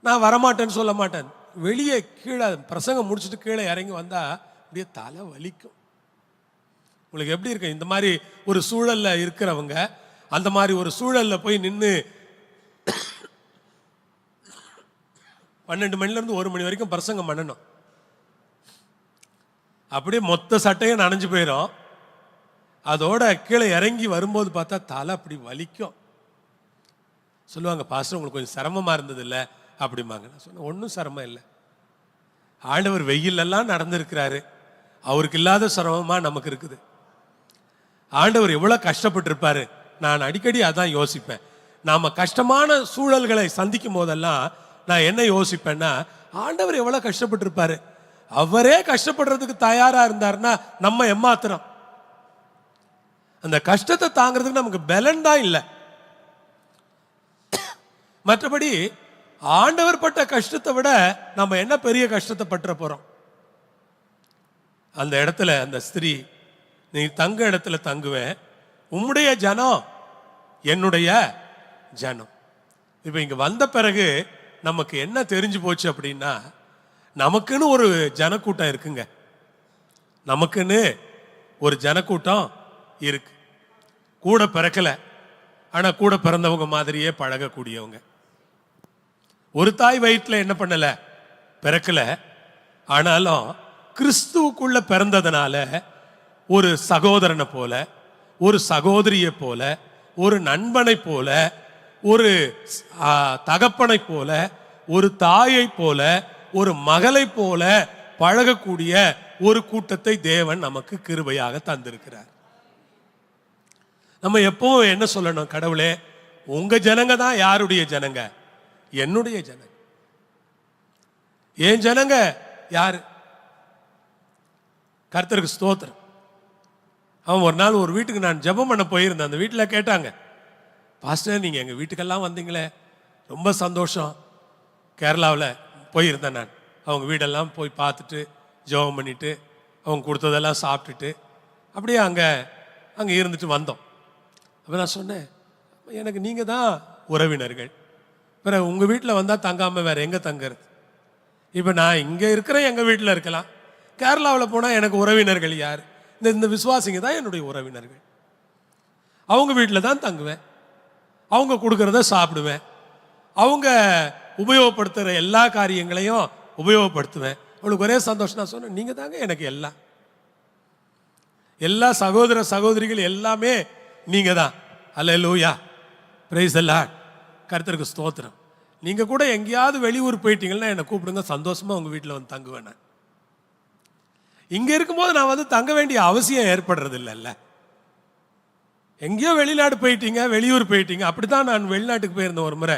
நான் வரமாட்டேன்னு சொல்ல மாட்டேன். வெளியே கீழே பிரசங்கம் முடிச்சுட்டு கீழே இறங்கி வந்தா அப்படியே தலை வலிக்கும். உங்களுக்கு எப்படி இருக்கு இந்த மாதிரி ஒரு சூழல்ல இருக்கிறவங்க? அந்த மாதிரி ஒரு சூழல்ல போய் நின்று 12 மணில இருந்து 1 மணி வரைக்கும் பிரசங்கம் பண்ணணும். அப்படியே மொத்த சட்டையும் நனைஞ்சு போயிடும். அதோட கீழே இறங்கி வரும்போது பார்த்தா தலை அப்படி வலிக்கும். சொல்லுவாங்க, பாஸ்டர் உங்களுக்கு கொஞ்சம் சிரமமா இருந்தது இல்லை அப்படிம்பாங்க. நான் சொன்னேன், ஒன்றும் சிரமம் இல்லை. ஆண்டவர் வெயிலெல்லாம் நடந்திருக்கிறாரு, அவருக்கு இல்லாத சிரமமா நமக்கு இருக்குது. ஆண்டவர் எவ்வளவு கஷ்டப்பட்டிருப்பாரு. நான் அடிக்கடி அதான் யோசிப்பேன். நாம கஷ்டமான சூழல்களை சந்திக்கும் போதெல்லாம் நான் என்ன யோசிப்பேன்னா, ஆண்டவர் எவ்வளவு கஷ்டப்பட்டிருப்பாரு. அவரே கஷ்டப்படுறதுக்கு தயாரா இருந்தாருன்னா நம்ம எம்மாத்திரம். அந்த கஷ்டத்தை தாங்கிறதுக்கு நமக்கு பலன் தான் இல்லை. மற்றபடி ஆண்டவர் பட்ட கஷ்டத்தை விட நம்ம என்ன பெரிய கஷ்டத்தை பற்ற போறோம். அந்த இடத்துல அந்த ஸ்திரீ, நீ தங்க இடத்துல தங்குவேன், உம்முடைய ஜனம் என்னுடைய ஜனம். இப்ப இங்க வந்த பிறகு நமக்கு என்ன தெரிஞ்சு போச்சு அப்படின்னா, நமக்குன்னு ஒரு ஜனக்கூட்டம் இருக்குங்க. நமக்குன்னு ஒரு ஜனக்கூட்டம் இருக்கு. கூட பிறக்கல, ஆனா கூட பிறந்தவங்க மாதிரியே பழகக்கூடியவங்க. ஒரு தாய் வயிற்றுல என்ன பண்ணல, பிறக்கல, ஆனாலும் கிறிஸ்துவுக்குள்ள பிறந்ததுனால ஒரு சகோதரனை போல, ஒரு சகோதரியை போல, ஒரு நண்பனை போல, ஒரு தகப்பனை போல, ஒரு தாயை போல, ஒரு மகளை போல பழகக்கூடிய ஒரு கூட்டத்தை தேவன் நமக்கு கிருபையாக தந்திருக்கிறார். நம்ம எப்பவும் என்ன சொல்லணும், கடவுளே உங்க ஜனங்க தான் யாருடைய ஜனங்க? என்னுடைய ஜனங்க. என் ஜனங்க யாரு? கர்த்தருக்கு ஸ்தோத்திரம். அவன் ஒரு நாள் ஒரு வீட்டுக்கு நான் ஜெபம் பண்ண போயிருந்தேன். அந்த வீட்டில் கேட்டாங்க, பாஸ்டர் நீங்க எங்க வீட்டுக்கெல்லாம் வந்தீங்களே, ரொம்ப சந்தோஷம். கேரளாவில் போயிருந்தேன் நான். அவங்க வீடெல்லாம் போய் பார்த்துட்டு ஜெபம் பண்ணிட்டு அவங்க கொடுத்ததெல்லாம் சாப்பிட்டுட்டு அப்படியே அங்கே இருந்துட்டு வந்தோம். அப்போ நான் சொன்னேன், எனக்கு நீங்கள் தான் உறவினர்கள், பிறகு உங்கள் வீட்டில் வந்தால் தங்காமல் வேறு எங்கே தங்குறது? இப்போ நான் இங்கே இருக்கிறேன், எங்கள் வீட்டில் இருக்கலாம். கேரளாவில் போனால் எனக்கு உறவினர்கள் யார்? இந்த விசுவாசிங்க தான் என்னுடைய உறவினர்கள். அவங்க வீட்டில் தான் தங்குவேன், அவங்க கொடுக்கறத சாப்பிடுவேன், அவங்க உபயோகப்படுத்துகிற எல்லா காரியங்களையும் உபயோகப்படுத்துவேன். அவளுக்கு ஒரே சந்தோஷம். நான் சொன்னேன், நீங்கள் தாங்க எனக்கு எல்லா சகோதர சகோதரிகள் எல்லாமே நீங்கள் தான். அல்லேலூயா, பிரைஸ் தி லார்ட், கர்த்தருக்கு ஸ்தோத்திரம். நீங்கள் கூட எங்கேயாவது வெளியூர் போயிட்டீங்கன்னா என்னை கூப்பிடுங்க, சந்தோஷமாக உங்கள் வீட்டில் வந்து தங்குவேன். நான் இங்கே இருக்கும்போது நான் வந்து தங்க வேண்டிய அவசியம் ஏற்படுறது இல்லைல்ல. எங்கேயோ வெளிநாடு போயிட்டீங்க, வெளியூர் போயிட்டீங்க. அப்படித்தான் நான் வெளிநாட்டுக்கு போயிருந்தேன் ஒரு முறை.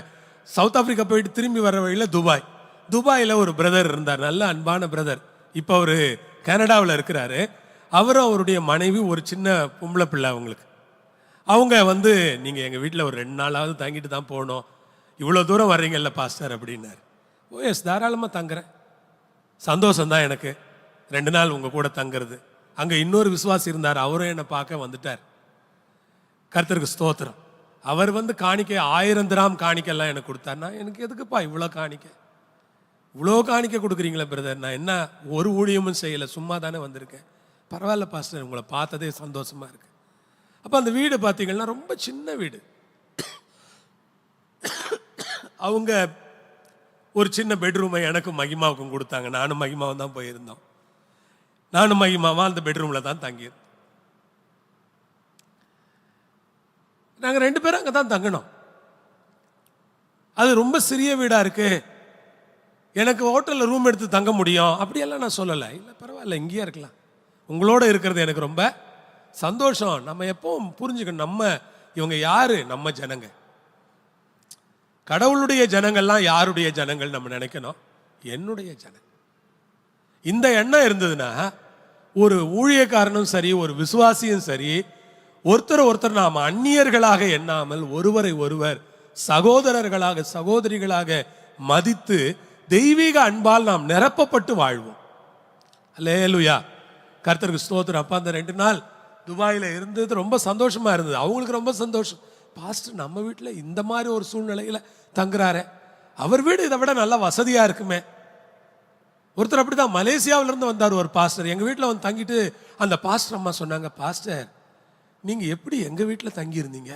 சவுத் ஆப்பிரிக்கா போயிட்டு திரும்பி வர வழியில் துபாயில் ஒரு பிரதர் இருந்தார், நல்ல அன்பான பிரதர். இப்போ அவர் கனடாவில் இருக்கிறாரு. அவரும் அவருடைய மனைவி, ஒரு சின்ன பொம்பளை பிள்ளை அவங்களுக்கு. அவங்க வந்து நீங்கள் எங்கள் வீட்டில் ஒரு 2 நாளாவது தங்கிட்டு தான் போகணும், இவ்வளோ தூரம் வர்றீங்கல்ல பாஸ்டர் அப்படின்னாரு. ஓ எஸ், தாராளமாக தங்குறேன், சந்தோஷம்தான் எனக்கு 2 நாள் உங்கள் கூட தங்குறது. அங்கே இன்னொரு விசுவாசி இருந்தார், அவரும் என்னை பார்க்க வந்துட்டார். கர்த்தருக்கு ஸ்தோத்திரம். அவர் வந்து காணிக்கை 1000 திராம் காணிக்கெல்லாம் எனக்கு கொடுத்தாருன்னா, எனக்கு எதுக்குப்பா இவ்வளோ காணிக்கை கொடுக்குறீங்களே பிரதர், நான் என்ன ஒரு ஊழியமும் செய்யலை, சும்மா தானே வந்திருக்கேன். பரவாயில்ல பாஸ்டர், உங்களை பார்த்ததே சந்தோஷமா இருக்கு. அப்போ அந்த வீடு பார்த்தீங்கன்னா ரொம்ப சின்ன வீடு. அவங்க ஒரு சின்ன பெட்ரூமை எனக்கும் மகிமாவுக்கும் கொடுத்தாங்க. நானும் மகிமாவும் தான் போயிருந்தோம். நானும் மகிமாவும் அந்த பெட்ரூமில் தான் தங்கியிருந்தோம். நாங்கள் 2 பேரும் அங்கே தான் தங்கினோம். அது ரொம்ப சிறிய வீடாக இருக்கு, எனக்கு ஹோட்டலில் ரூம் எடுத்து தங்க முடியும் அப்படியெல்லாம் நான் சொல்லலை. இல்லை பரவாயில்ல, இங்கேயே இருக்கலாம், உங்களோட இருக்கிறது எனக்கு ரொம்ப சந்தோஷம். நம்ம எப்பவும் புரிஞ்சுக்கணும், இவங்க யாரு? நம்ம ஜனங்க. கடவுளுடைய ஜனங்கள்லாம் யாருடைய ஜனங்கள் நம்ம நினைக்கணும்? என்னுடைய ஜனங்கள். இந்த எண்ணம் இருந்ததுன்னா ஒரு ஊழியக்காரனும் சரி, ஒரு விசுவாசியும் சரி, ஒருத்தர் நாம் அந்நியர்களாக எண்ணாமல் ஒருவரை ஒருவர் சகோதரர்களாக சகோதரிகளாக மதித்து தெய்வீக அன்பால் நாம் நிரப்பப்பட்டு வாழ்வோம். அல்லேலூயா, கர்த்தருக்கு ஸ்தோத்திரம். அப்பா அந்த 2 நாள் துபாயில் இருந்தது ரொம்ப சந்தோஷமா இருந்தது. அவங்களுக்கு ரொம்ப சந்தோஷம். பாஸ்டர் நம்ம வீட்டில் இந்த மாதிரி ஒரு சூழ்நிலையில் தங்குறாரு, அவர் வீடு இதை விட நல்லா வசதியாக இருக்குமே. ஒருத்தர் அப்படி தான் மலேசியாவிலேருந்து வந்தார் ஒரு பாஸ்டர், எங்கள் வீட்டில் வந்து தங்கிட்டு அந்த பாஸ்டர் அம்மா சொன்னாங்க, பாஸ்டர் நீங்கள் எப்படி எங்கள் வீட்டில் தங்கியிருந்தீங்க?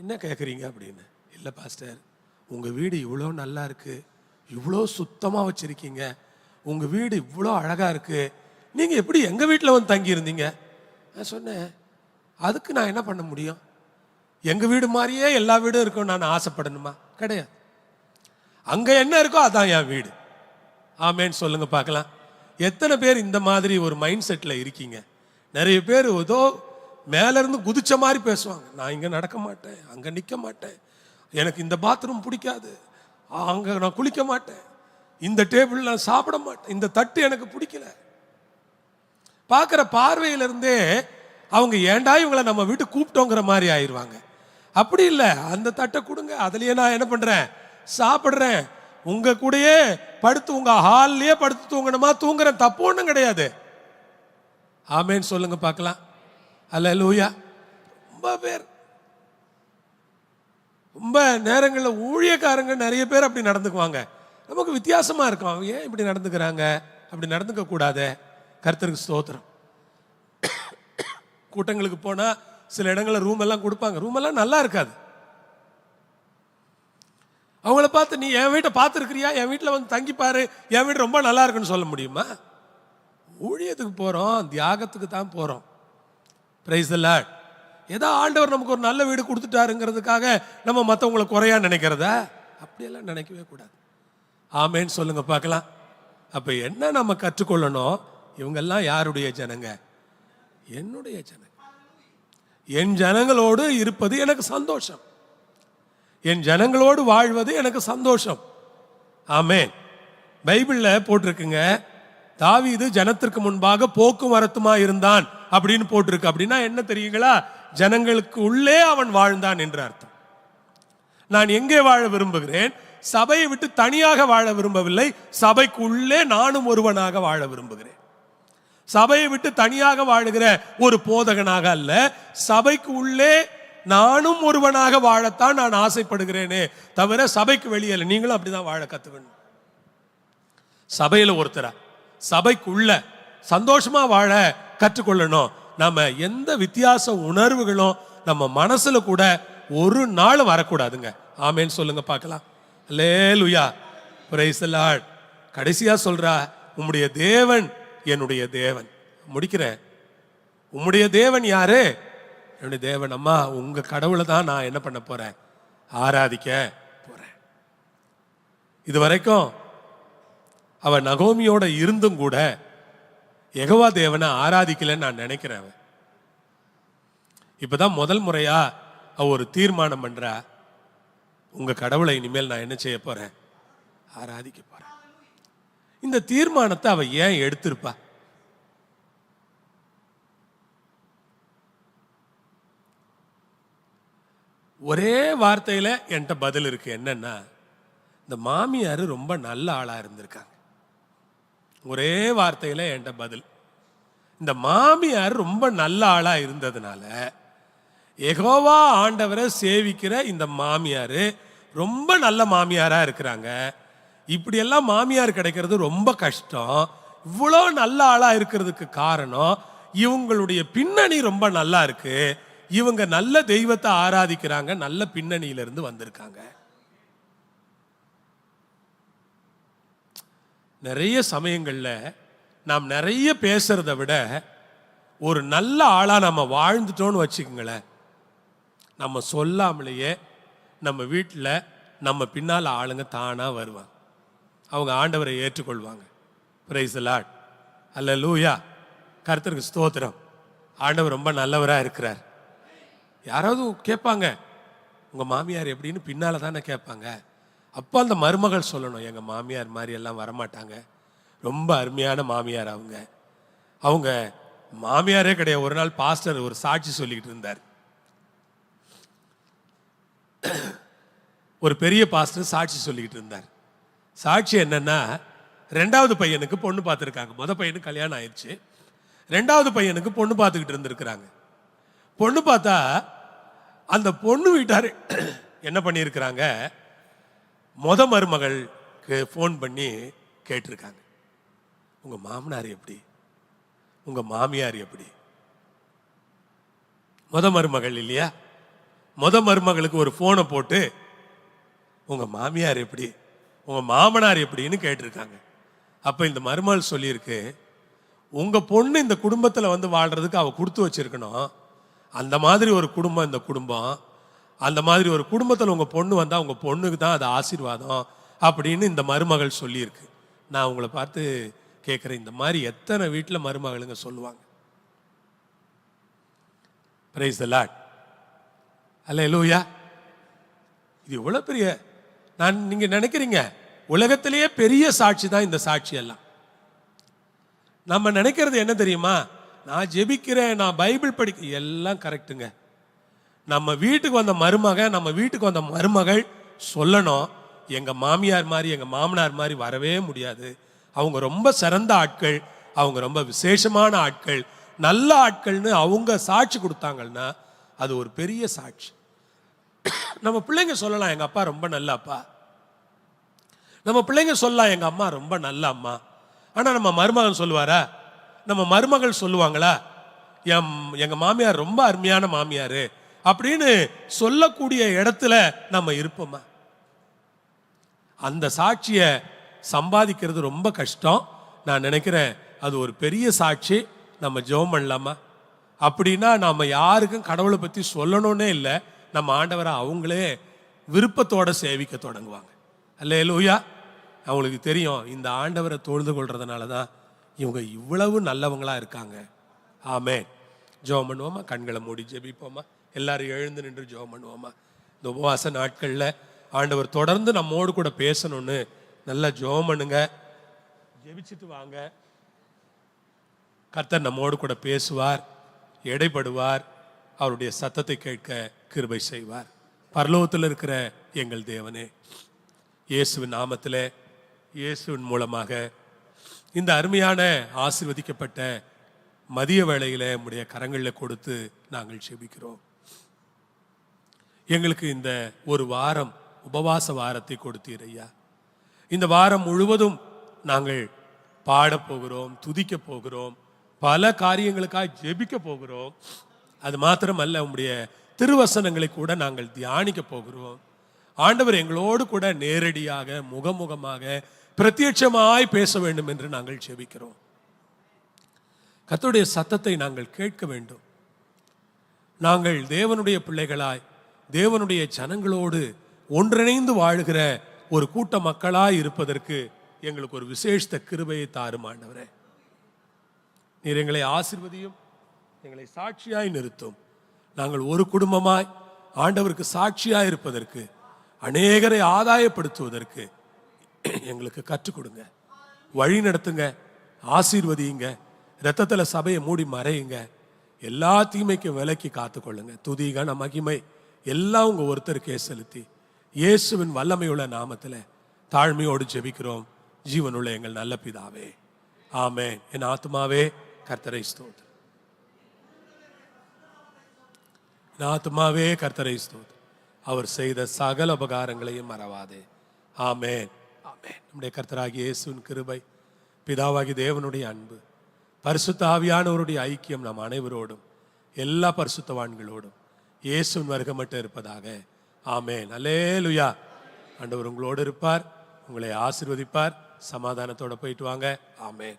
என்ன கேட்குறீங்க அப்படின்னு. இல்லை பாஸ்டர், உங்கள் வீடு இவ்வளோ நல்லா இருக்கு, இவ்வளோ சுத்தமாக வச்சுருக்கீங்க, உங்கள் வீடு இவ்வளோ அழகாக இருக்கு, நீங்கள் எப்படி எங்கள் வீட்டில் வந்து தங்கியிருந்தீங்க? நான் சொன்னேன், அதுக்கு நான் என்ன பண்ண முடியும்? எங்கள் வீடு மாதிரியே எல்லா வீடும் இருக்கும் நான் ஆசைப்படணுமா? கிடையாது. அங்கே என்ன இருக்கோ அதான் என் வீடு. ஆமேன்னு சொல்லுங்க பார்க்கலாம். எத்தனை பேர் இந்த மாதிரி ஒரு மைண்ட் செட்டில் இருக்கீங்க? நிறைய பேர் ஏதோ மேலேருந்து குதிச்ச மாதிரி பேசுவாங்க. நான் இங்கே நடக்க மாட்டேன், அங்கே நிற்க மாட்டேன், எனக்கு இந்த பாத்ரூம் பிடிக்காது, அங்கே நான் குளிக்க மாட்டேன், இந்த டேபிள் நான் சாப்பிட மாட்டேன், இந்த தட்டு எனக்கு பிடிக்கல. பார்க்குற பார்வையிலிருந்தே அவங்க ஏண்டா இவங்களை நம்ம வீட்டு கூப்பிட்டோங்கிற மாதிரி ஆயிடுவாங்க. அப்படி இல்லை, அந்த தட்டை கொடுங்க, அதுலேயே நான் என்ன பண்ணுறேன், சாப்பிட்றேன். உங்கள் கூடயே படுத்து உங்கள் ஹால்லையே படுத்து தூங்கணுமா, தூங்குறேன், தப்பு ஒன்றும் கிடையாது. ஆமேன்னு சொல்லுங்க பார்க்கலாம். அல்லேலூயா. ரொம்ப நேரங்களில் ஊழியக்காரங்க நிறைய பேர் அப்படி நடந்துக்குவாங்க. நமக்கு வித்தியாசமா இருக்கும், அவங்க ஏன் இப்படி நடந்துக்கிறாங்க, அப்படி நடந்துக்க கூடாது. கர்த்தருக்கு ஸ்தோத்திரம். கூட்டங்களுக்கு போனா சில இடங்களில் ரூம் எல்லாம் கொடுப்பாங்க, ரூம் எல்லாம் நல்லா இருக்காது. அவங்கள பார்த்து நீ என் வீட்டை பார்த்துருக்கிறியா, என் வீட்டில் வந்து தங்கிப்பாரு, என் வீடு ரொம்ப நல்லா இருக்குன்னு சொல்ல முடியுமா? ஊழியத்துக்கு போறோம், தியாகத்துக்கு தான் போறோம். Price the Lord. ஏதோ ஆண்டவர் நமக்கு ஒரு நல்ல வீடு கொடுத்துட்டாருங்கிறதுக்காக நம்ம மற்றவங்களை குறையா நினைக்கிறதா? அப்படியெல்லாம் நினைக்கவே கூடாது. ஆமேன்னு சொல்லுங்க பார்க்கலாம். அப்ப என்ன நம்ம கற்றுக்கொள்ளணும்? இவங்கெல்லாம் யாருடைய ஜனங்க? என்னுடைய ஜனங்க. என் ஜனங்களோடு இருப்பது எனக்கு சந்தோஷம், என் ஜனங்களோடு வாழ்வது எனக்கு சந்தோஷம். ஆமேன். பைபிள்ல போட்டிருக்குங்க, தாவீது ஜனத்திற்கு முன்பாக போக்குவரத்துமா இருந்தான் அப்படின்னு போட்டிருக்கு. அப்படின்னா என்ன தெரியுங்களா? ஜனங்களுக்கு உள்ளே அவன் வாழ்ந்தான் என்று அர்த்தம். நான் எங்கே வாழ விரும்புகிறேன்? சபையை விட்டு தனியாக வாழ விரும்பவில்லை, சபைக்கு உள்ளே நானும் ஒருவனாக வாழ விரும்புகிறேன். சபையை விட்டு தனியாக வாழுகிற ஒரு போதகனாக அல்ல, சபைக்கு உள்ளே நானும் ஒருவனாக வாழத்தான் நான் ஆசைப்படுகிறேனே தவிர சபைக்கு வெளியே. நீங்களும் அப்படிதான் வாழ கத்துக்கணும். சபையில ஒருத்தரா சபைக்குள்ள சந்தோஷமா வாழ கற்றுக்கொள்ளணும். நம்ம எந்த வித்தியாச உணர்வுகளும் நம்ம மனசுல கூட ஒரு நாள் வரக்கூடாதுங்க. ஆமேன்னு சொல்லுங்க பார்க்கலாம். அல்லேலூயா. Praise the Lord. கடைசியா சொல்றா, உம்முடைய தேவன் என்னுடைய தேவன். முடிக்கிறேன். உம்முடைய தேவன் யாரு? என்னுடைய தேவன். அம்மா, உங்க கடவுளை தான் நான் என்ன பண்ண போறேன்? ஆராதிக்க போறேன். இது வரைக்கும் அவ நகோமியோட இருந்தும் கூட யெகோவா தேவனை ஆராதிக்கலன்னு நான் நினைக்கிறேன். இப்பதான் முதல் முறையா அவ ஒரு தீர்மானம் பண்றா, உங்க கடவுளை இனிமேல் நான் என்ன செய்ய போறேன்? ஆராதிக்க போறேன். இந்த தீர்மானத்தை அவ ஏன் எடுத்திருப்பா? ஒரே வார்த்தையில என்கிட்ட பதில் இருக்கு. என்னன்னா, இந்த மாமியார் ரொம்ப நல்ல ஆளா இருந்திருக்காங்க. ஒரே வார்த்தையில என்கிட்ட பதில். இந்த மாமியார் ரொம்ப நல்ல ஆளா இருந்ததுனால யெகோவா ஆண்டவரை சேவிக்கிற இந்த மாமியார் ரொம்ப நல்ல மாமியாரா இருக்கிறாங்க. இப்படியெல்லாம் மாமியார் கிடைக்கிறது ரொம்ப கஷ்டம். இவ்வளோ நல்ல ஆளா இருக்கிறதுக்கு காரணம் இவங்களுடைய பின்னணி ரொம்ப நல்லா இருக்கு. இவங்க நல்ல தெய்வத்தை ஆராதிக்கிறாங்க, நல்ல பின்னணியிலிருந்து வந்திருக்காங்க. நிறைய சமயங்கள்ல நாம் நிறைய பேசுறதை விட ஒரு நல்ல ஆளா நம்ம வாழ்ந்துட்டோம்னு வச்சுக்கோங்களேன், நம்ம சொல்லாமலேயே நம்ம வீட்டில் நம்ம பின்னால் ஆளுங்க தானா வருவாங்க. அவங்க ஆண்டவரை ஏற்றுக்கொள்வாங்க. Price the Lord. அல்லேலூயா. கர்த்தருக்கு ஸ்தோத்திரம். ஆண்டவர் ரொம்ப நல்லவரா இருக்கிறார். யாராவது கேட்பாங்க, உங்க மாமியார் எப்படின்னு பின்னால தானே கேட்பாங்க. அப்போ அந்த மருமகள் சொல்லணும், எங்க மாமியார் மாதிரி எல்லாம் வரமாட்டாங்க, ரொம்ப அருமையான மாமியார் அவங்க. அவங்க மாமியாரே கிடையாது. ஒரு நாள் பாஸ்டர் ஒரு சாட்சி சொல்லிக்கிட்டு இருந்தார். ஒரு பெரிய பாஸ்டர் சாட்சி சொல்லிக்கிட்டு இருந்தார். சாட்சி என்னன்னா, ரெண்டாவது பையனுக்கு பொண்ணு பார்த்துருக்காங்க. முத பையனுக்கு கல்யாணம் ஆயிடுச்சு, ரெண்டாவது பையனுக்கு பொண்ணு பார்த்துக்கிட்டு இருந்திருக்கிறாங்க. பொண்ணு பார்த்தா அந்த பொண்ணு வீட்டார் என்ன பண்ணியிருக்கிறாங்க, முத மருமகளுக்கு ஃபோன் பண்ணி கேட்டிருக்காங்க, உங்க மாமனார் எப்படி, உங்க மாமியார் எப்படி. முத மருமகள் இல்லையா, முத மருமகளுக்கு ஒரு போனை போட்டு உங்க மாமியார் எப்படி, உங்க மாமனார் எப்படின்னு கேட்டிருக்காங்க. அப்ப இந்த மருமகள் சொல்லியிருக்கு, உங்க பொண்ணு இந்த குடும்பத்துல வந்து வாழ்றதுக்கு அவ கொடுத்து வச்சிருக்கணும். அந்த மாதிரி ஒரு குடும்பம் இந்த குடும்பம், அந்த மாதிரி ஒரு குடும்பத்தில் உங்க பொண்ணு வந்தா உங்க பொண்ணுக்கு தான் அது ஆசீர்வாதம் அப்படின்னு இந்த மருமகள் சொல்லியிருக்கு. நான் உங்களை பார்த்து கேட்குறேன், இந்த மாதிரி எத்தனை வீட்டில் மருமகளுங்க சொல்லுவாங்க? Praise the Lord. அல்லேலூயா. இது எவ்வளவு பெரிய, நீங்க நினைக்கிறீங்க உலகத்திலேயே பெரிய சாட்சி தான் இந்த சாட்சி எல்லாம். நம்ம நினைக்கிறது என்ன தெரியுமா? நான் ஜெபிக்கிறேன், நான் பைபிள் படிக்க, எல்லாம் கரெக்டுங்க. நம்ம வீட்டுக்கு வந்த மருமகள் சொல்லணும், எங்க மாமியார் மாதிரி எங்க மாமனார் மாதிரி வரவே முடியாது, அவங்க ரொம்ப சிறந்த ஆட்கள், அவங்க ரொம்ப விசேஷமான ஆட்கள், நல்ல ஆட்கள்னு அவங்க சாட்சி கொடுத்தாங்கன்னா அது ஒரு பெரிய சாட்சி. நம்ம பிள்ளைங்க சொல்லலாம், எங்க அப்பா ரொம்ப நல்ல அப்பா. நம்ம பிள்ளைங்க சொல்லலாம், எங்க அம்மா ரொம்ப நல்ல அம்மா. ஆனா நம்ம மருமகன் சொல்லுவாரா? நம்ம மருமகள் சொல்லுவாங்களா, எங்க மாமியார் ரொம்ப அருமையான மாமியாரு அப்படின்னு சொல்லக்கூடிய இடத்துல நம்ம இருப்போமா? அந்த சாட்சியை சம்பாதிக்கிறது ரொம்ப கஷ்டம். நான் நினைக்கிறேன் அது ஒரு பெரிய சாட்சி. நம்ம ஜெபம் பண்ணலாமா? அப்படின்னா நம்ம யாருக்கும் கடவுளை பற்றி சொல்லணும்னே இல்லை, நம்ம ஆண்டவரை அவங்களே விருப்பத்தோட சேவிக்க தொடங்குவாங்க. அல்லேலூயா. அவங்களுக்கு தெரியும் இந்த ஆண்டவரை தொழுது கொள்றதுனால தான் இவங்க இவ்வளவு நல்லவங்களா இருக்காங்க. ஆமென். ஜெபம் பண்ணுவோமா? கண்களை மூடி ஜெபிப்போமா? எல்லாரும் எழுந்து நின்று ஜெபம் பண்ணுவோமா? இந்த உபவாச நாட்களில் ஆண்டவர் தொடர்ந்து நம்மோடு கூட பேசணும்னு நல்லா ஜெபம் பண்ணுங்க. ஜெபிச்சுட்டு வாங்க. கர்த்தர் நம்மோடு கூட பேசுவார், எடைபடுவார், அவருடைய சத்தத்தை கேட்க கிருபை செய்வார். பரலோகத்தில் இருக்கிற எங்கள் தேவனே, இயேசுவின் நாமத்திலே, இயேசுவின் மூலமாக இந்த அருமையான ஆசீர்வதிக்கப்பட்ட மதிய வேளையில உம்முடைய கரங்களில் கொடுத்து நாங்கள் செபிக்கிறோம். எங்களுக்கு இந்த ஒரு வாரம் உபவாச வாரத்தை கொடுத்தீர் ஐயா. இந்த வாரம் முழுவதும் நாங்கள் பாட போகிறோம், துதிக்க போகிறோம், பல காரியங்களுக்காக ஜெபிக்க போகிறோம். அது மாத்திரமல்ல, உம்முடைய திருவசனங்களை கூட நாங்கள் தியானிக்க போகிறோம். ஆண்டவர் எங்களோடு கூட நேரடியாக முகமுகமாக பிரத்யட்சமாய் பேச வேண்டும் என்று நாங்கள் ஜெபிக்கிறோம். கர்த்தருடைய சத்தத்தை நாங்கள் கேட்க வேண்டும். நாங்கள் தேவனுடைய பிள்ளைகளாய் தேவனுடைய ஜனங்களோடு ஒன்றிணைந்து வாழ்கிற ஒரு கூட்ட மக்களாய் இருப்பதற்கு எங்களுக்கு ஒரு விசேஷ கிருபையை தாரும் ஆண்டவரே. நீர் எங்களை ஆசீர்வதியும், எங்களை சாட்சியாய் நிறுத்தும். நாங்கள் ஒரு குடும்பமாய் ஆண்டவருக்கு சாட்சியாய் இருப்பதற்கு, அநேகரை ஆதாயப்படுத்துவதற்கு எங்களுக்கு கற்றுக் கொடுங்க, வழி நடத்துங்க, ஆசீர்வதியுங்க. இரத்தத்தில் சபையை மூடி மறையுங்க. எல்லா தீமைக்கும் விலக்கி காத்துக்கொள்ளுங்க. துதி கன மகிமை எல்லாம் உங்க ஒருத்தருக்கே செலுத்தி இயேசுவின் வல்லமையுள்ள நாமத்தில் தாழ்மையோடு ஜெபிக்கிறோம் ஜீவனுள்ள எங்கள் நல்ல பிதாவே, ஆமென். என் ஆத்துமாவே கர்த்தரை ஸ்தோத்திரம், என் ஆத்துமாவே கர்த்தரை ஸ்தோத்திரம், அவர் செய்த சகல உபகாரங்களையும் மறவாதே. ஆமென், ஆமென். நம்முடைய கர்த்தராகிய இயேசுவின் கிருபை, பிதாவாகிய தேவனுடைய அன்பு, பரிசுத்த ஆவியானவருடைய ஐக்கியம் நம் அனைவரோடும் எல்லா பரிசுத்தவான்களோடும் இயேசுவின் வருகை மட்டும் இருப்பதாக. ஆமென். அல்லேலூயா. ஆண்டவர் உங்களோடு இருப்பார், உங்களை ஆசீர்வதிப்பார். சமாதானத்தோட போயிட்டு வாங்க. ஆமென்.